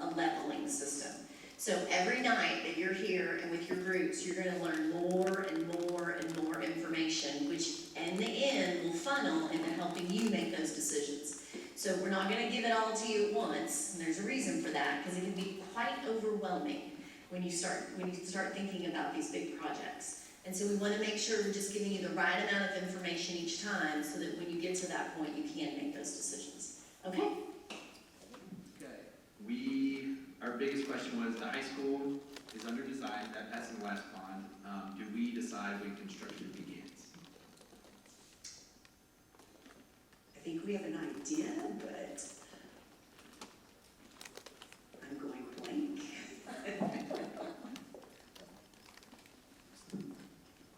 a leveling system. So every night that you're here and with your groups, you're going to learn more and more and more information, which in the end will funnel into helping you make those decisions. So we're not going to give it all to you at once, and there's a reason for that, because it can be quite overwhelming when you start thinking about these big projects. And so we want to make sure we're just giving you the right amount of information each time, so that when you get to that point, you can make those decisions. Okay? Okay. Our biggest question was, the high school is under design, that passed in the last bond. Do we decide when construction begins? I think we have an idea, but I'm going blank.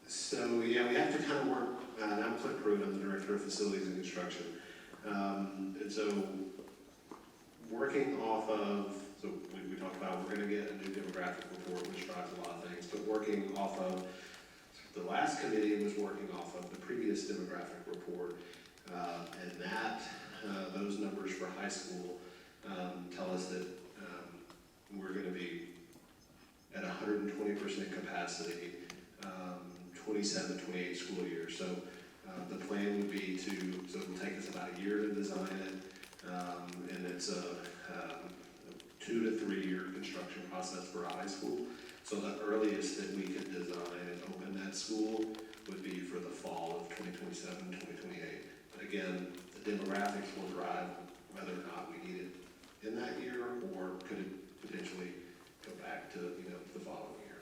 So, yeah, we have to kind of work, I'm Clint Pruitt, I'm the Director of Facilities and Construction. And so, working off of, so we talked about we're going to get a new demographic report, which drives a lot of things, but working off of, the last committee was working off of the previous demographic report, and that, those numbers for high school tell us that we're going to be at 120% capacity, 27, 28 school years. So The plan would be so it'll take us about a year to design it, and it's a 2 to 3 year construction process for a high school. So the earliest that we could design and open that school would be for the fall of 2027, 2028. But again, the demographics will drive whether or not we need it in that year, or could it potentially go back to, the following year.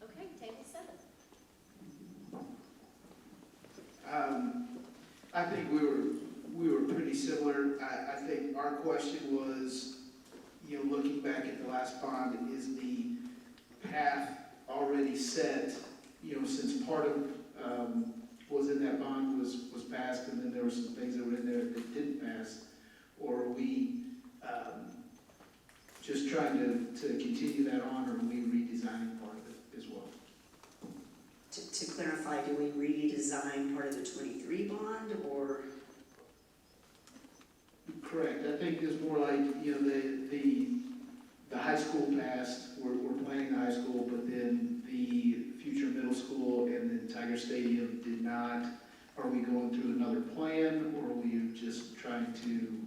Okay, table 7. I think we were pretty similar. I think our question was, looking back at the last bond, is the path already set, since part of, was in that bond was passed, and then there were some things that were in there that didn't pass, or are we, just trying to continue that on, or are we redesigning part of it as well? To clarify, do we redesign part of the 23 bond, or? Correct. I think it's more like, the high school passed, we're planning the high school, but then the future middle school and then Tiger Stadium did not. Are we going through another plan, or are we just trying to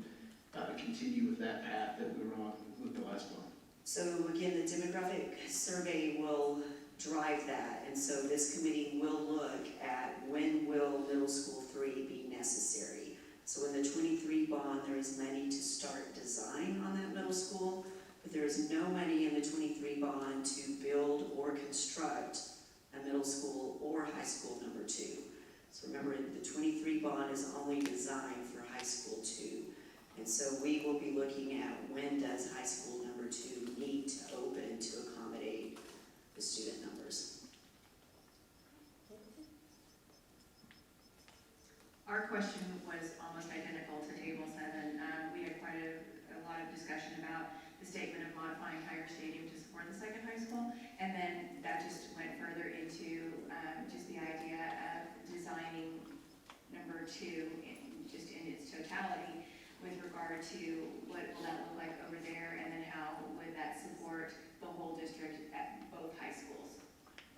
continue with that path that we were on with the last one? So again, the demographic survey will drive that, and so this committee will look at when will middle school 3 be necessary. So in the 23 bond, there is money to start design on that middle school, but there is no money in the 23 bond to build or construct a middle school or high school number 2. So remember, the 23 bond is only designed for high school 2. And so we will be looking at when does high school number 2 need to open to accommodate the student numbers. Our question was almost identical to table 7. We had quite a lot of discussion about the statement of modifying Tiger Stadium to support the second high school, and then that just went further into just the idea of designing number 2 just in its totality with regard to what will that look like over there, and then how would that support the whole district at both high schools.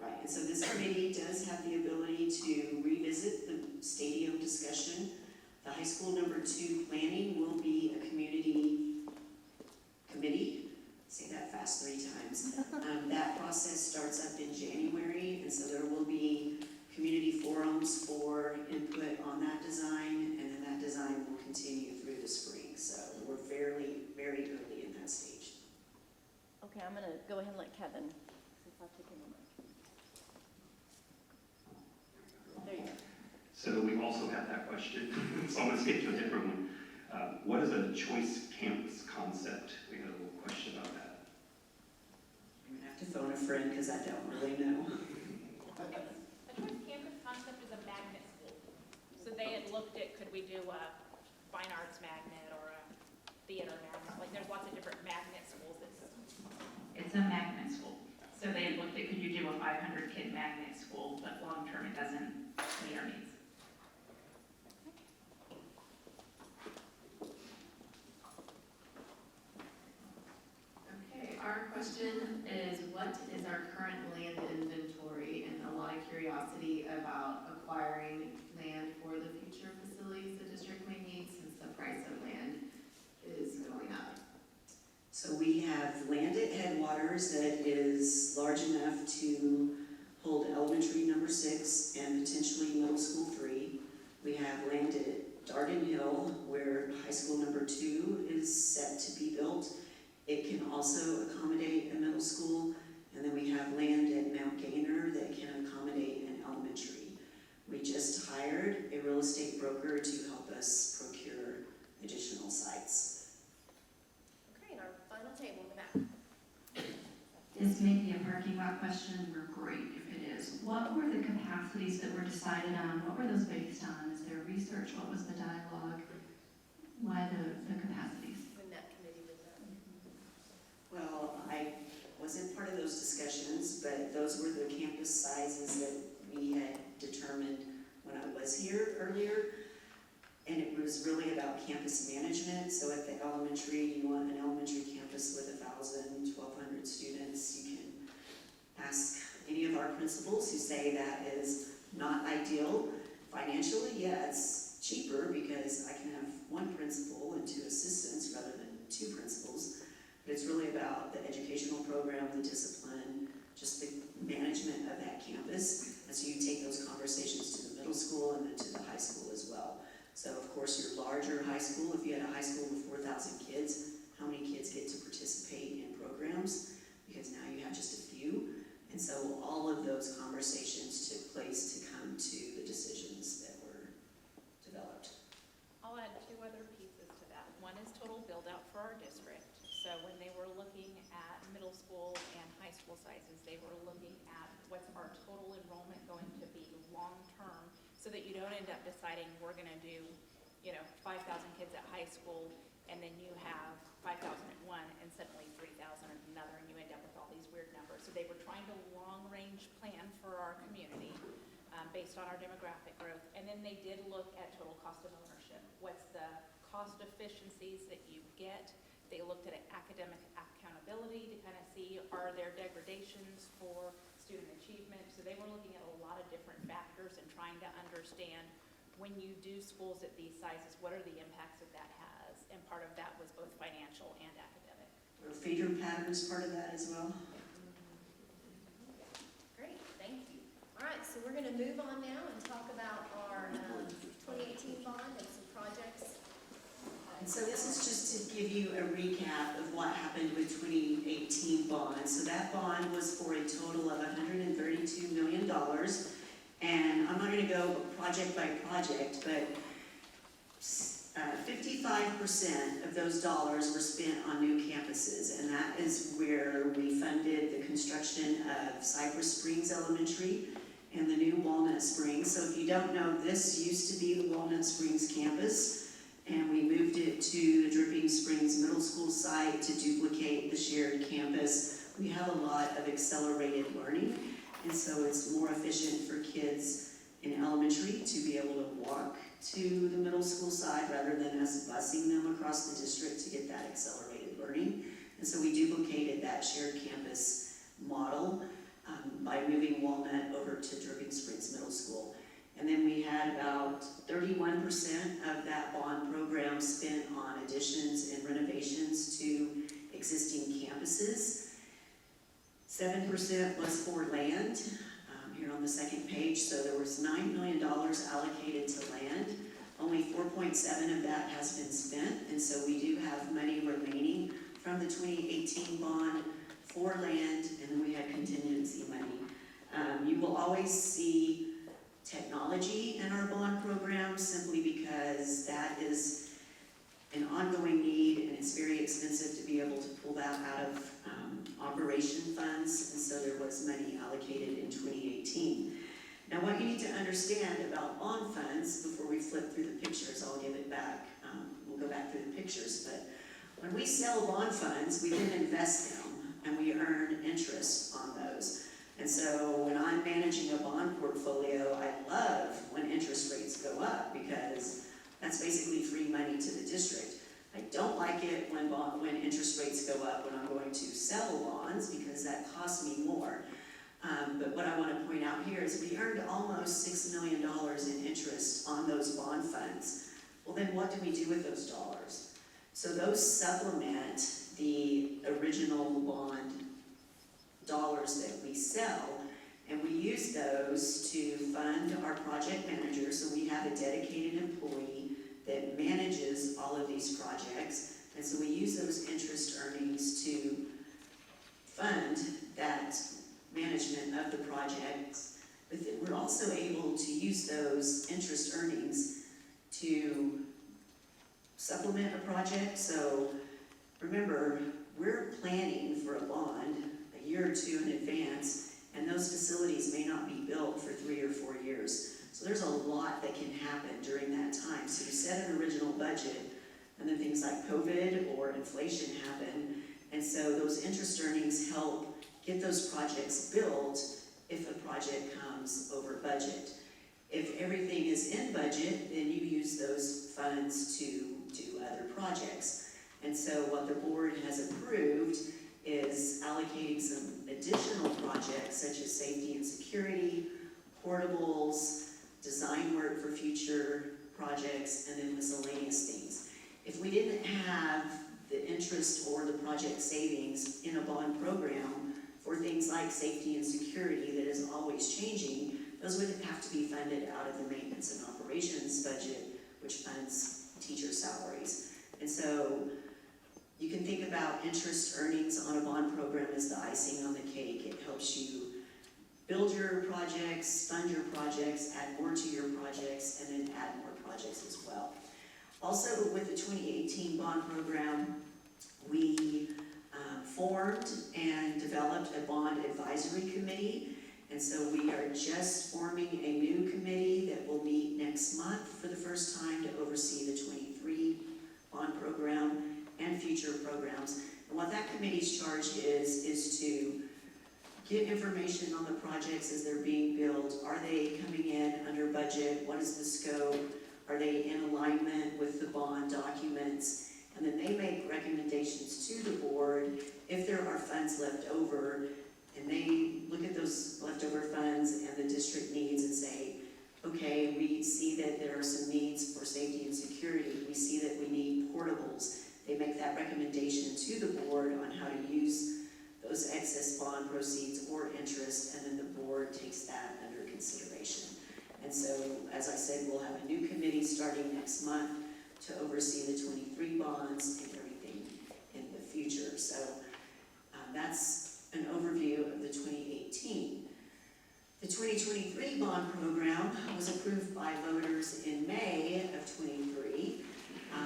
Right, and so this committee does have the ability to revisit the stadium discussion. The high school number 2 planning will be a community committee. Say that fast 3 times. That process starts up in January, and so there will be community forums for input on that design, and then that design will continue through the spring. So we're very, very early in that stage. Okay, I'm going to go ahead and let Kevin, since I've taken the mic. There you go. So we also had that question, so I'm going to skip to a different one. What is a choice campus concept? We had a little question about that. I'm gonna have to phone a friend because I don't really know. A choice campus concept is a magnet school. So they had looked at, could we do a fine arts magnet or a theater magnet? Like there's lots of different magnet schools that It's a magnet school. So they had looked at, could you do a 500 kid magnet school, but long term it doesn't meet our needs. Okay, our question is, what is our current land inventory, and a lot of curiosity about acquiring land for the future facilities the district may need since the price of land is going up. So we have land at Headwaters that is large enough to hold elementary number 6 and potentially middle school 3. We have land at Darden Hill where high school number 2 is set to be built. It can also accommodate a middle school. And then we have land at Mount Gainer that can accommodate an elementary. We just hired a real estate broker to help us procure additional sites. Okay, and our final table in the back. This may be a parking lot question, we're great if it is. What were the capacities that were decided on? What were those based on? Is there research? What was the dialogue? Why the capacities? When that committee was up. Well, I wasn't part of those discussions, but those were the campus sizes that we had determined when I was here earlier. And it was really about campus management. So at the elementary, you want an elementary campus with 1,000, 1,200 students. You can ask any of our principals who say that is not ideal financially, yeah, it's cheaper because I can have one principal and 2 assistants rather than 2 principals. But it's really about the educational program, the discipline, just the management of that campus. And so you take those conversations to the middle school and then to the high school as well. So of course your larger high school, if you had a high school with 4,000 kids, how many kids get to participate in programs? Because now you have just a few. And so all of those conversations took place to come to the decisions that were developed. I'll add 2 other pieces to that. One is total build out for our district. So when they were looking at middle school and high school sizes, they were looking at what's our total enrollment going to be long term, so that you don't end up deciding we're gonna do, 5,000 kids at high school, and then you have 5,000 at one and suddenly 3,000 at another, and you end up with all these weird numbers. So they were trying to long-range plan for our community based on our demographic growth. And then they did look at total cost of ownership. What's the cost efficiencies that you get? They looked at academic accountability to kind of see, are there degradations for student achievement? So they were looking at a lot of different factors and trying to understand, when you do schools at these sizes, what are the impacts that that has? And part of that was both financial and academic. Were feeder patterns part of that as well? Great, thank you. All right, so we're gonna move on now and talk about our 2018 bond and some projects. And so this is just to give you a recap of what happened with 2018 bond. So that bond was for a total of $132 million. And I'm not gonna go project by project, but 55% of those dollars were spent on new campuses. And that is where we funded the construction of Cypress Springs Elementary and the new Walnut Springs. So if you don't know, this used to be the Walnut Springs campus, and we moved it to the Dripping Springs Middle School site to duplicate the shared campus. We have a lot of accelerated learning, and so it's more efficient for kids in elementary to be able to walk to the middle school side rather than us busing them across the district to get that accelerated learning. And so we duplicated that shared campus model by moving Walnut over to Dripping Springs Middle School. And then we had about 31% of that bond program spent on additions and renovations to existing campuses. 7% was for land, here on the second page. So there was $9 million allocated to land. Only 4.7 of that has been spent, and so we do have money remaining from the 2018 bond for land, and then we had contingency money. You will always see technology in our bond program simply because that is an ongoing need, and it's very expensive to be able to pull that out of operation funds, and so there was money allocated in 2018. Now what you need to understand about bond funds, before we flip through the pictures, I'll give it back, we'll go back through the pictures, but when we sell bond funds, we then invest them, and we earn interest on those. And so when I'm managing a bond portfolio, I love when interest rates go up because that's basically free money to the district. I don't like it when interest rates go up when I'm going to sell bonds because that costs me more. But what I want to point out here is we earned almost $6 million in interest on those bond funds. Well, then what do we do with those dollars? So those supplement the original bond dollars that we sell, and we use those to fund our project manager. So we have a dedicated employee that manages all of these projects, and so we use those interest earnings to fund that management of the projects. But we're also able to use those interest earnings to supplement a project. So remember, we're planning for a bond a year or two in advance, and those facilities may not be built for 3 or 4 years. So there's a lot that can happen during that time. So you set an original budget, and then things like COVID or inflation happen, and so those interest earnings help get those projects built if a project comes over budget. If everything is in budget, then you use those funds to do other projects. And so what the board has approved is allocating some additional projects such as safety and security, portables, design work for future projects, and then miscellaneous things. If we didn't have the interest or the project savings in a bond program for things like safety and security that is always changing, those would have to be funded out of the maintenance and operations budget, which funds teacher salaries. And so you can think about interest earnings on a bond program as the icing on the cake. It helps you build your projects, fund your projects, add more to your projects, and then add more projects as well. Also, with the 2018 bond program, we formed and developed a bond advisory committee. And so we are just forming a new committee that will meet next month for the first time to oversee the 23 bond program and future programs. And what that committee's charge is to get information on the projects as they're being built. Are they coming in under budget? What is the scope? Are they in alignment with the bond documents? And then they make recommendations to the board if there are funds left over, and they look at those leftover funds and the district needs and say, okay, we see that there are some needs for safety and security. We see that we need portables. They make that recommendation to the board on how to use those excess bond proceeds or interest, and then the board takes that under consideration. And so, as I said, we'll have a new committee starting next month to oversee the 23 bonds and everything in the future. So that's an overview of the 2018. The 2023 bond program was approved by voters in May of 23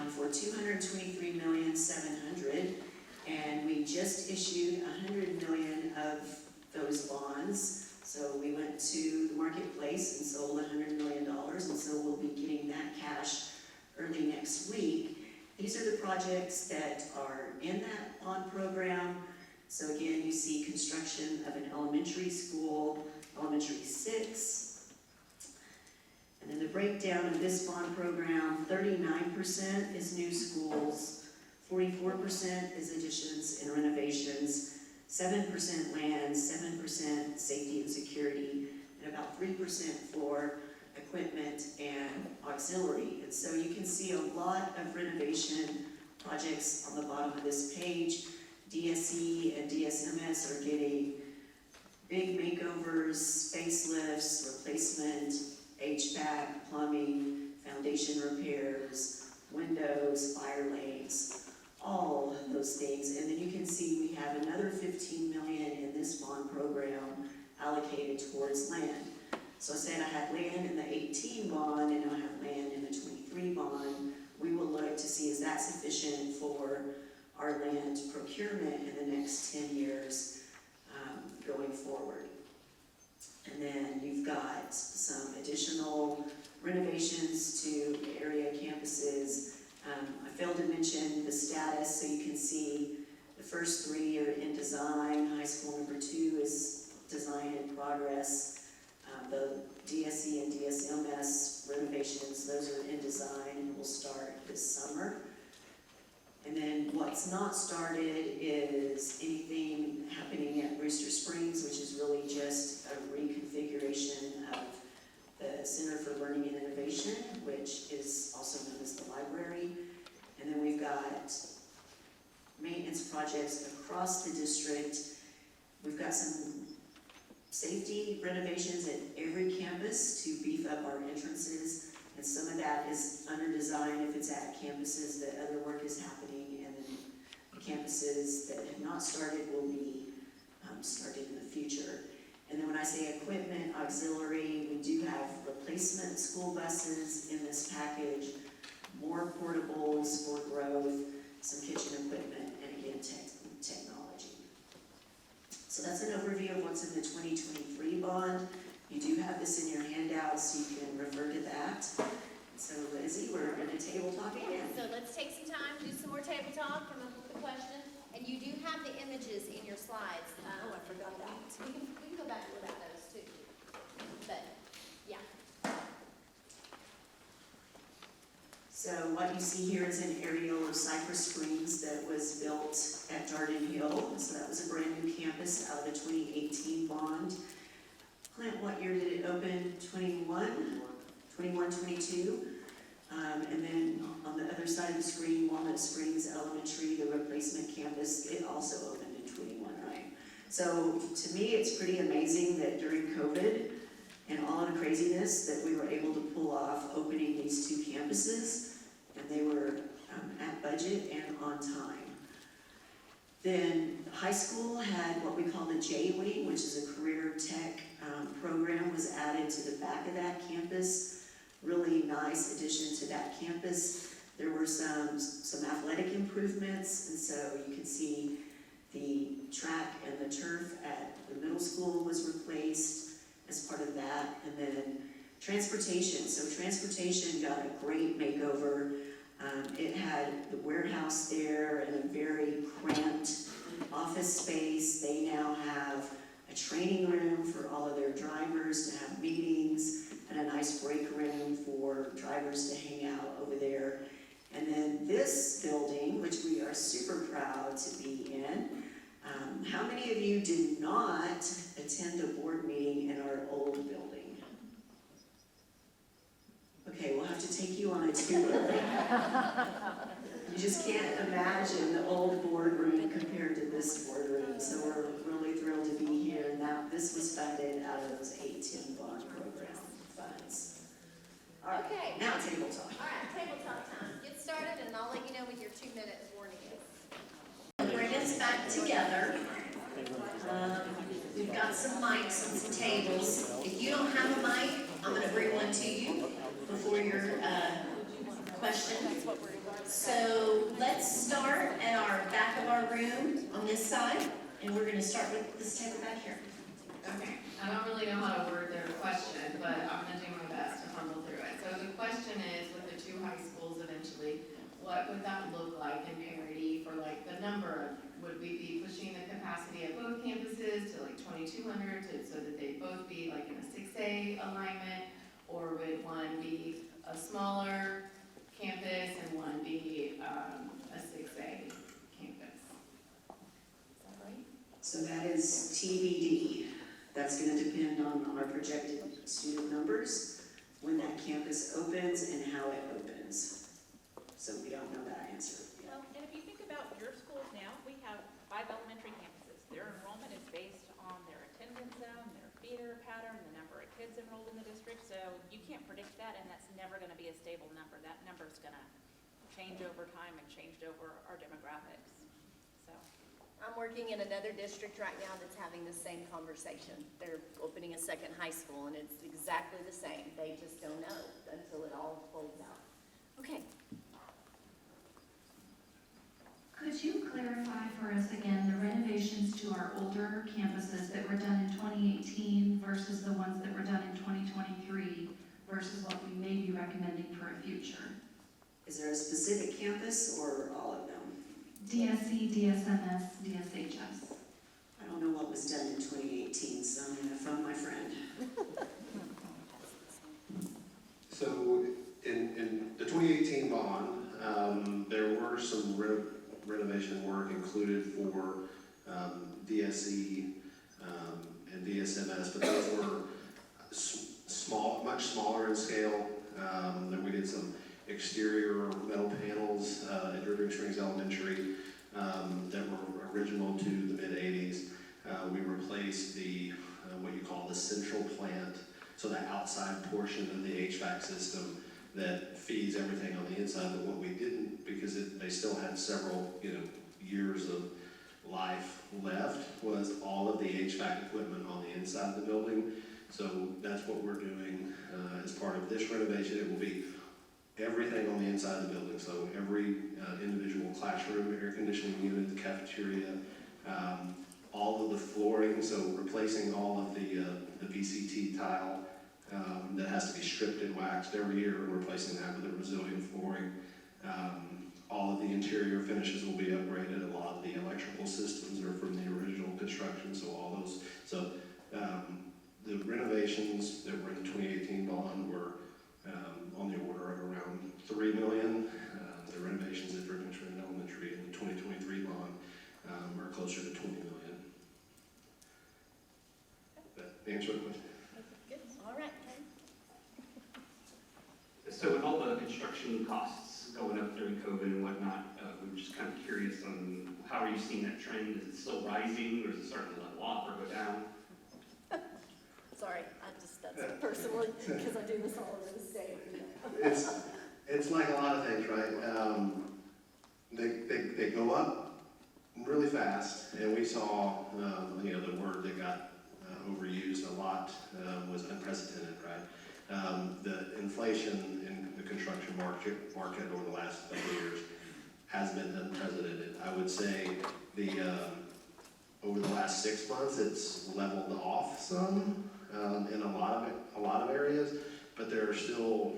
for $223,700,000, and we just issued $100 million of those bonds. So we went to the marketplace and sold $100 million, and so we'll be getting that cash early next week. These are the projects that are in that bond program. So again, you see construction of an elementary school, elementary 6. And then the breakdown of this bond program, 39% is new schools, 44% is additions and renovations, 7% land, 7% safety and security, and about 3% for equipment and auxiliary. And so you can see a lot of renovation projects on the bottom of this page. DSE and DSMS are getting big makeovers, facelifts, replacement, HVAC, plumbing, foundation repairs, windows, fire lanes, all those things. And then you can see we have another $15 million in this bond program allocated towards land. So I said I had land in the 18 bond, and I have land in the 23 bond. We will look to see is that sufficient for our land procurement in the next 10 years going forward. And then you've got some additional renovations to area campuses. I failed to mention the status, so you can see the first 3 are in design. High school number 2 is design in progress. The DSE and DSMS renovations, those are in design and will start this summer. And then what's not started is anything happening at Brewster Springs, which is really just a reconfiguration of the Center for Learning and Innovation, which is also known as the library. And then we've got maintenance projects across the district. We've got some safety renovations at every campus to beef up our entrances, and some of that is under design if it's at campuses that other work is happening, and then the campuses that have not started will be started in the future. And then when I say equipment, auxiliary, we do have replacement school buses in this package, more portables for growth, some kitchen equipment, and again, technology. So that's an overview of what's in the 2023 bond. You do have this in your handouts, so you can refer to that. So Lizzie, we're going to table talk again. So let's take some time, do some more table talk, come up with a question. And you do have the images in your slides. Oh, I forgot that. We can go back without those too. But, yeah. So what you see here is an aerial of Cypress Springs that was built at Darden Hill. So that was a brand new campus out of the 2018 bond. Clint, what year did it open? 21? 21-22. And then on the other side of the screen, Walnut Springs Elementary, the replacement campus, it also opened in 21, right? So to me, it's pretty amazing that during COVID and all of the craziness that we were able to pull off opening these two campuses, and they were at budget and on time. Then high school had what we call the J Wing, which is a career tech program, was added to the back of that campus. Really nice addition to that campus. There were some athletic improvements, and so you can see the track and the turf at the middle school was replaced as part of that. And then transportation. So transportation got a great makeover. It had the warehouse there and a very cramped office space. They now have a training room for all of their drivers to have meetings and a nice break room for drivers to hang out over there. And then this building, which we are super proud to be in, how many of you did not attend a board meeting in our old building? Okay, we'll have to take you on a tour. You just can't imagine the old boardroom compared to this boardroom, so we're really thrilled to be here. Now, this was funded out of those 18 bond program funds. All right, Okay. now table talk. All right, table talk time. Get started, and I'll let you know what your 2-minute warning is. Bring us back together. We've got some mics and some tables. If you don't have a mic, I'm going to bring one to you before your question. So let's start at our back of our room on this side, and we're going to start with this table back here. Okay, I don't really know how to word their question, but I'm gonna do my best to fumble through it. So the question is, with the two high schools eventually, what would that look like in parity for like the number? Would we be pushing the capacity of both campuses to like 2,200 so that they both be like in a 6A alignment? Or would one be a smaller campus and one be a 6A campus? Is that right? So that is TBD. That's going to depend on our projected student numbers, when that campus opens and how it opens. So we don't know that answer yet. Well, and if you think about your schools now, we have 5 elementary campuses. Their enrollment is based on their attendance zone, their feeder pattern, the number of kids enrolled in the district. So you can't predict that, and that's never going to be a stable number. That number is going to change over time and change over our demographics. So. I'm working in another district right now that's having the same conversation. They're opening a second high school, and it's exactly the same. They just don't know until it all folds out. Okay. Could you clarify for us again the renovations to our older campuses that were done in 2018 versus the ones that were done in 2023 versus what we may be recommending for a future? Is there a specific campus or all of them? DSC, DSMS, DSHS. I don't know what was done in 2018, so I'm going to phone my friend. So in the 2018 bond, there were some renovation work included for DSE and DSMS, but those were small, much smaller in scale. Then we did some exterior metal panels at Dripping Springs Elementary that were original to the mid-80s. We replaced the what you call the central plant, so the outside portion of the HVAC system that feeds everything on the inside. But what we didn't, because they still had several years of life left, was all of the HVAC equipment on the inside of the building. So that's what we're doing as part of this renovation. It will be everything on the inside of the building, so every individual classroom, air conditioning unit, the cafeteria, all of the flooring, so replacing all of the VCT tile that has to be stripped and waxed every year, and replacing that with a resilient flooring. All of the interior finishes will be upgraded. A lot of the electrical systems are from the original construction, so all those. So the renovations that were in the 2018 bond were on the order of around $3 million. The renovations at Dripping Springs Elementary in the 2023 bond are closer to $20 million. That answer the question? Good. All right. construction costs going up during COVID and whatnot. We're just kind of curious on how are you seeing that trend? Is it still rising, or is it starting to level off or go down? Sorry, that's personally, because I do this all over the state. It's like a lot of things, right? They go up really fast, and we saw, the word that got overused a lot was unprecedented, right? The inflation in the construction market over the last couple of years has been unprecedented. I would say over the last 6 months, it's leveled off some in a lot of areas, but there are still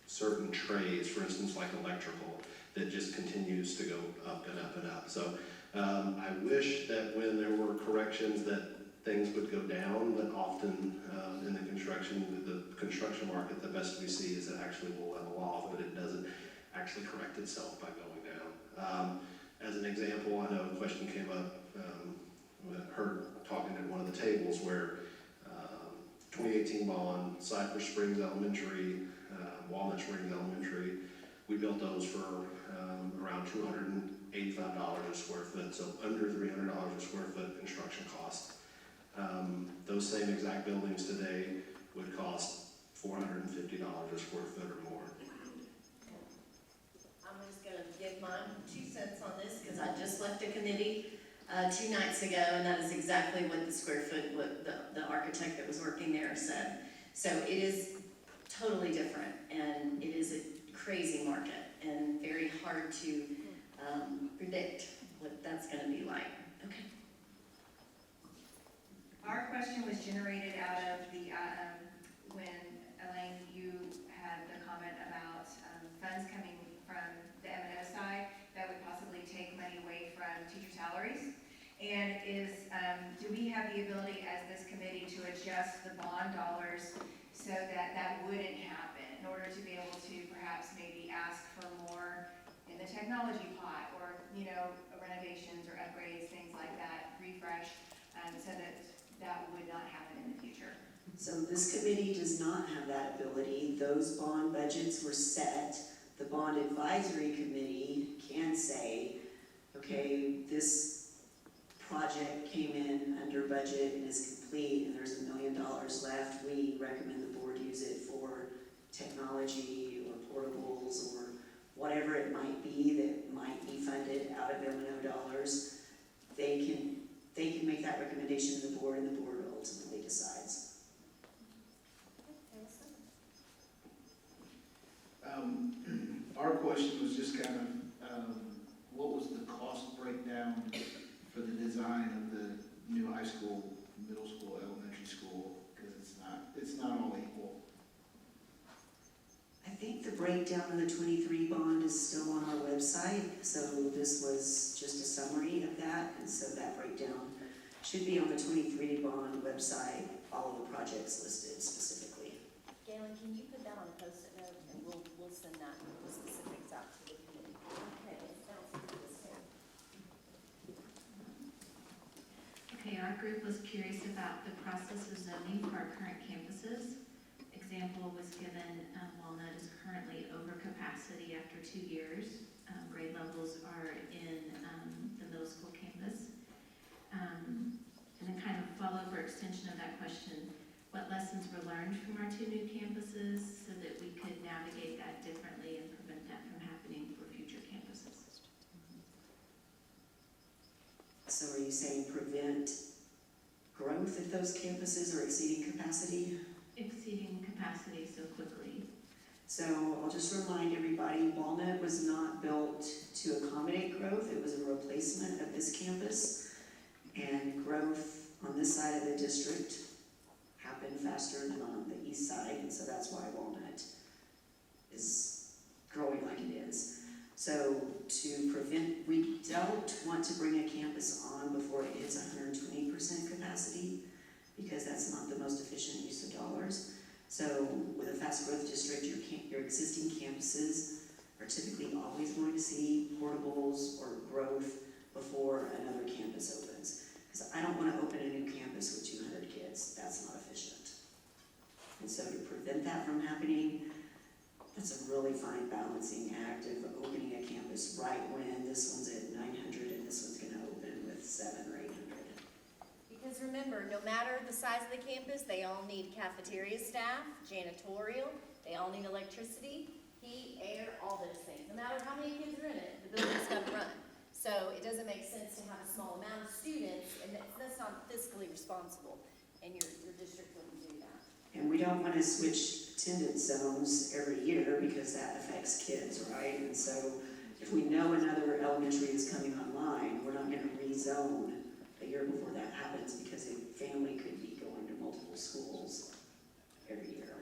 certain trades, for instance, like electrical, that just continues to go up and up and up. So I wish that when there were corrections that things would go down, but often in the construction market, the best we see is it actually will level off, but it doesn't actually correct itself by going down. As an example, I know a question came up, heard talking at one of the tables where 2018 bond, Cypress Springs Elementary, Walnut Springs Elementary, we built those for around $285 a square foot, so under $300 a square foot construction cost. Those same exact buildings today would cost $450 a square foot or more. I'm just gonna give my 2 cents on this, because I just left a committee 2 nights ago, and that is exactly what the square foot, what the architect that was working there said. So it is totally different, and it is a crazy market, and very hard to predict what that's gonna be like. Okay. Our question was generated out of the, when Elaine, you had the comment about funds coming from the M&O side that would possibly take money away from teacher salaries. And do we have the ability as this committee to adjust the bond dollars so that that wouldn't happen, in order to be able to perhaps maybe ask for more in the technology pot, or, renovations or upgrades, things like that, refresh, so that would not happen in the future? So this committee does not have that ability. Those bond budgets were set. The bond advisory committee can say, okay, this project came in under budget and is complete, and there's $1 million left. We recommend the board use it for technology or portables or whatever it might be that might be funded out of M&O dollars. They can make that recommendation to the board, and the board ultimately decides. Our question was just kind of, what was the cost breakdown for the design of the new high school, middle school, elementary school? Because it's not all equal. I think the breakdown of the 23 bond is still on our website, so this was just a summary of that, and so that breakdown should be on the 23 bond website, all of the projects listed specifically. Galen, can you put that on a post-it note, and we'll send that, the specifics out to the committee. Okay, sounds good. Okay, our group was curious about the process of zoning for our current campuses. Example was given, Walnut is currently over capacity after 2 years. Grade levels are in the middle school campus. And then kind of follow up or extension of that question, what lessons were learned from our 2 new campuses so that we could navigate that differently and prevent that from happening for future campuses? So are you saying prevent growth at those campuses or exceeding capacity? Exceeding capacity so quickly. So I'll just remind everybody, Walnut was not built to accommodate growth. It was a replacement of this campus. And growth on this side of the district happened faster than on the east side, and so that's why Walnut is growing like it is. So to prevent, we don't want to bring a campus on before it hits 120% capacity, because that's not the most efficient use of dollars. So with a fast growth district, your existing campuses are typically always going to see portables or growth before another campus opens. Because I don't want to open a new campus with 200 kids. That's not efficient. And so to prevent that from happening, That's a really fine balancing act of opening a campus right when this one's at 900 and this one's gonna open with 700 or 800. Because remember, no matter the size of the campus, they all need cafeteria staff, janitorial, they all need electricity, heat, air, all those things. No matter how many kids are in it, the building's gotta run. So it doesn't make sense to have a small amount of students, and that's not fiscally responsible, and your district wouldn't do that. And we don't wanna switch attendance zones every year because that affects kids, right? And so if we know another elementary is coming online, we're not gonna rezone a year before that happens because a family could be going to multiple schools every year.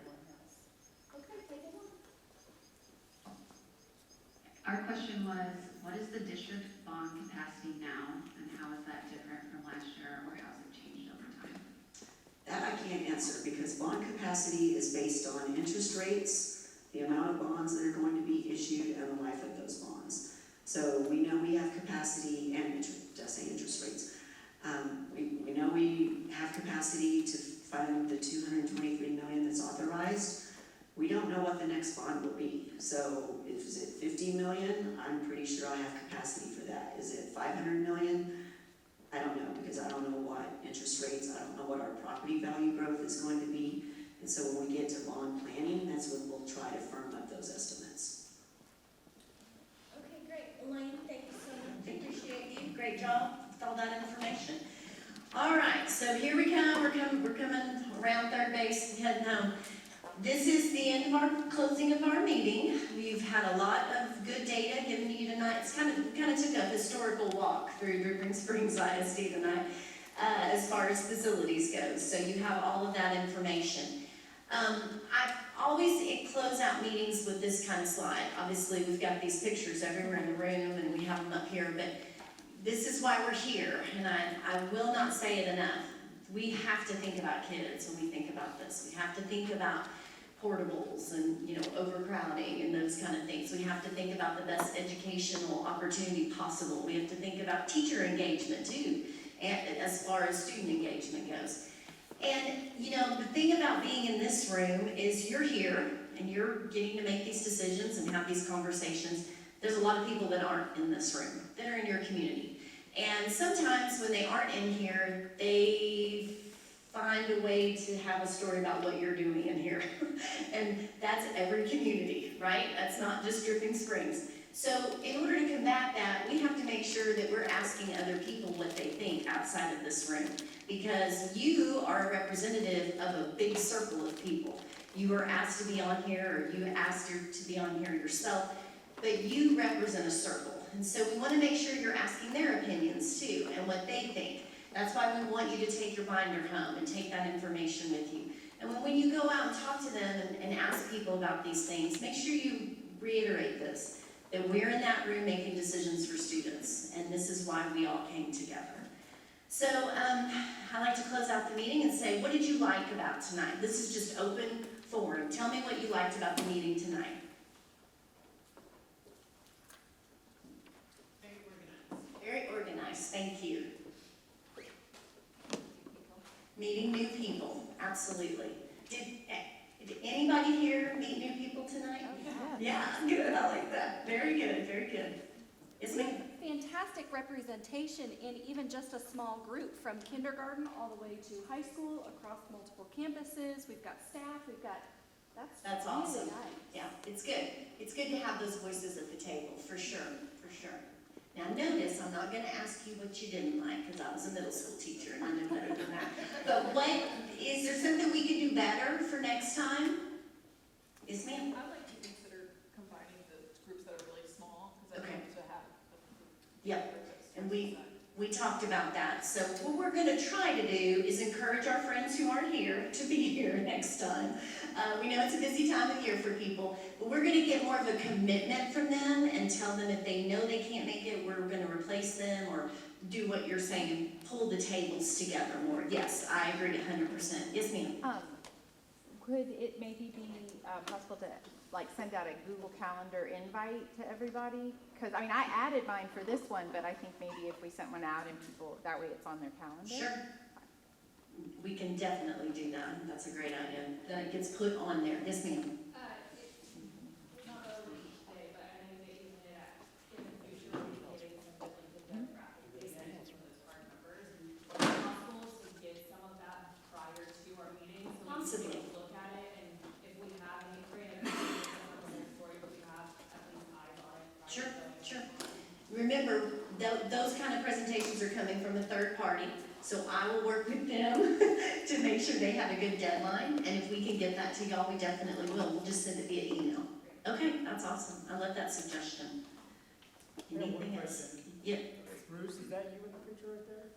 Okay, take it on. Our question was, what is the district bond capacity now, and how is that different from last year, or how has it changed over time? That I can't answer because bond capacity is based on interest rates, the amount of bonds that are going to be issued, and the life of those bonds. So we know we have capacity and interest rates. We know we have capacity to fund the $223 million that's authorized. We don't know what the next bond will be. So is it $50 million? I'm pretty sure I have capacity for that. Is it $500 million? I don't know because I don't know what interest rates, I don't know what our property value growth is going to be. And so when we get to bond planning, that's when we'll try to firm up those estimates. Okay, great. Elaine, thank you so much. Appreciate you. Great job with all that information. All right, so here we come. We're coming around third base, heading home. This is the end of our closing of our meeting. We've had a lot of good data given to you tonight. It's kind of took a historical walk through Dripping Springs ISD tonight as far as facilities goes. So you have all of that information. I always close out meetings with this kind of slide. Obviously, we've got these pictures everywhere in the room, and we have them up here, but this is why we're here, and I will not say it enough. We have to think about kids when we think about this. We have to think about portables and, overcrowding and those kind of things. We have to think about the best educational opportunity possible. We have to think about teacher engagement too, and as far as student engagement goes. And, the thing about being in this room is you're here and you're getting to make these decisions and have these conversations. There's a lot of people that aren't in this room, that are in your community. And sometimes when they aren't in here, they find a way to have a story about what you're doing in here. And that's every community, right? That's not just Dripping Springs. So in order to combat that, we have to make sure that we're asking other people what they think outside of this room. Because you are a representative of a big circle of people. You were asked to be on here, or you asked to be on here yourself, but you represent a circle. And so we want to make sure you're asking their opinions too, and what they think. That's why we want you to take your binder home and take that information with you. And when you go out and talk to them and ask people about these things, make sure you reiterate this, that we're in that room making decisions for students, and this is why we all came together. So I'd like to close out the meeting and say, what did you like about tonight? This is just open forum. Tell me what you liked about the meeting tonight. Very organized, thank you. Meeting new people, absolutely. Did anybody here meet new people tonight? Yeah, good, I like that. Very good, very good. Yes, ma'am? Fantastic representation in even just a small group, from kindergarten all the way to high school, across multiple campuses. We've got staff, that's really awesome. nice. Yeah, it's good. It's good to have those voices at the table, for sure, for sure. Now notice, I'm not gonna ask you what you didn't like, because I was a middle school teacher and I knew better than that. But is there something we could do better for next time? Yes, ma'am? I'd like to consider combining the groups that are really small, because I Okay. want to have. Yep, and we talked about that. So what we're gonna try to do is encourage our friends who aren't here to be here next time. We know it's a busy time of year for people, but we're gonna get more of a commitment from them and tell them if they know they can't make it, we're gonna replace them, or do what you're saying, pull the tables together more. Yes, I agree 100%. Yes, ma'am? Could it maybe be possible to send out a Google Calendar invite to everybody? Because I added mine for this one, but I think maybe if we sent one out and people, that way it's on their calendar. Sure. We can definitely do that. That's a great idea. Then it gets put on there. Yes, ma'am? those kind of presentations are coming from a third party, so I will work with them to make sure they have a good deadline, and if we can get that to y'all, we definitely will. We'll just send it via email. Okay, that's awesome. I love that suggestion. Anything else? Yeah. Bruce, is that you in the picture right there?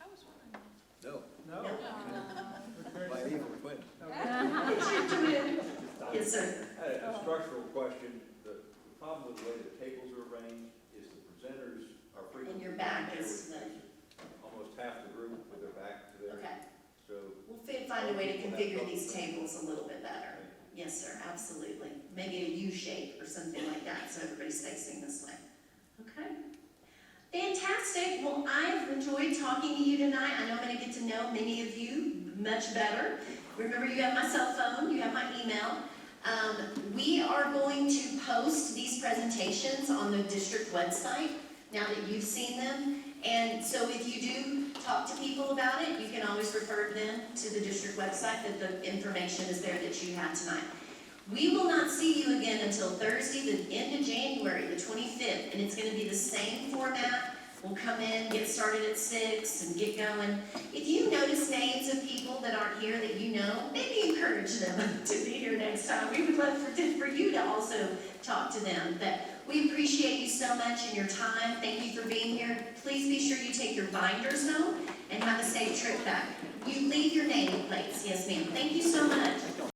I was wondering. No. No? No. My evil twin. It's your twin. Yes, sir. I had a structural question. The problem with the way the tables are arranged is the presenters are frequently. And your back is the. Almost half the group with their back to their. Okay. So. We'll find a way to configure these tables a little bit better. Yes, sir, absolutely. Maybe a U shape or something like that, so everybody's facing this way. Okay. Fantastic. Well, I've enjoyed talking to you tonight. I know I'm going to get to know many of you much better. Remember, you have my cell phone, you have my email. We are going to post these presentations on the district website now that you've seen them. And so if you do talk to people about it, you can always refer them to the district website, that the information is there that you had tonight. We will not see you again until Thursday, the end of January, the 25th, and it's going to be the same format. We'll come in, get started at 6 and get going. If you notice names of people that aren't here that you know, maybe encourage them to be here next time. We would love for you to also talk to them. But we appreciate you so much and your time. Thank you for being here. Please be sure you take your binders home and have a safe trip back. You leave your nameplates. Yes, ma'am. Thank you so much.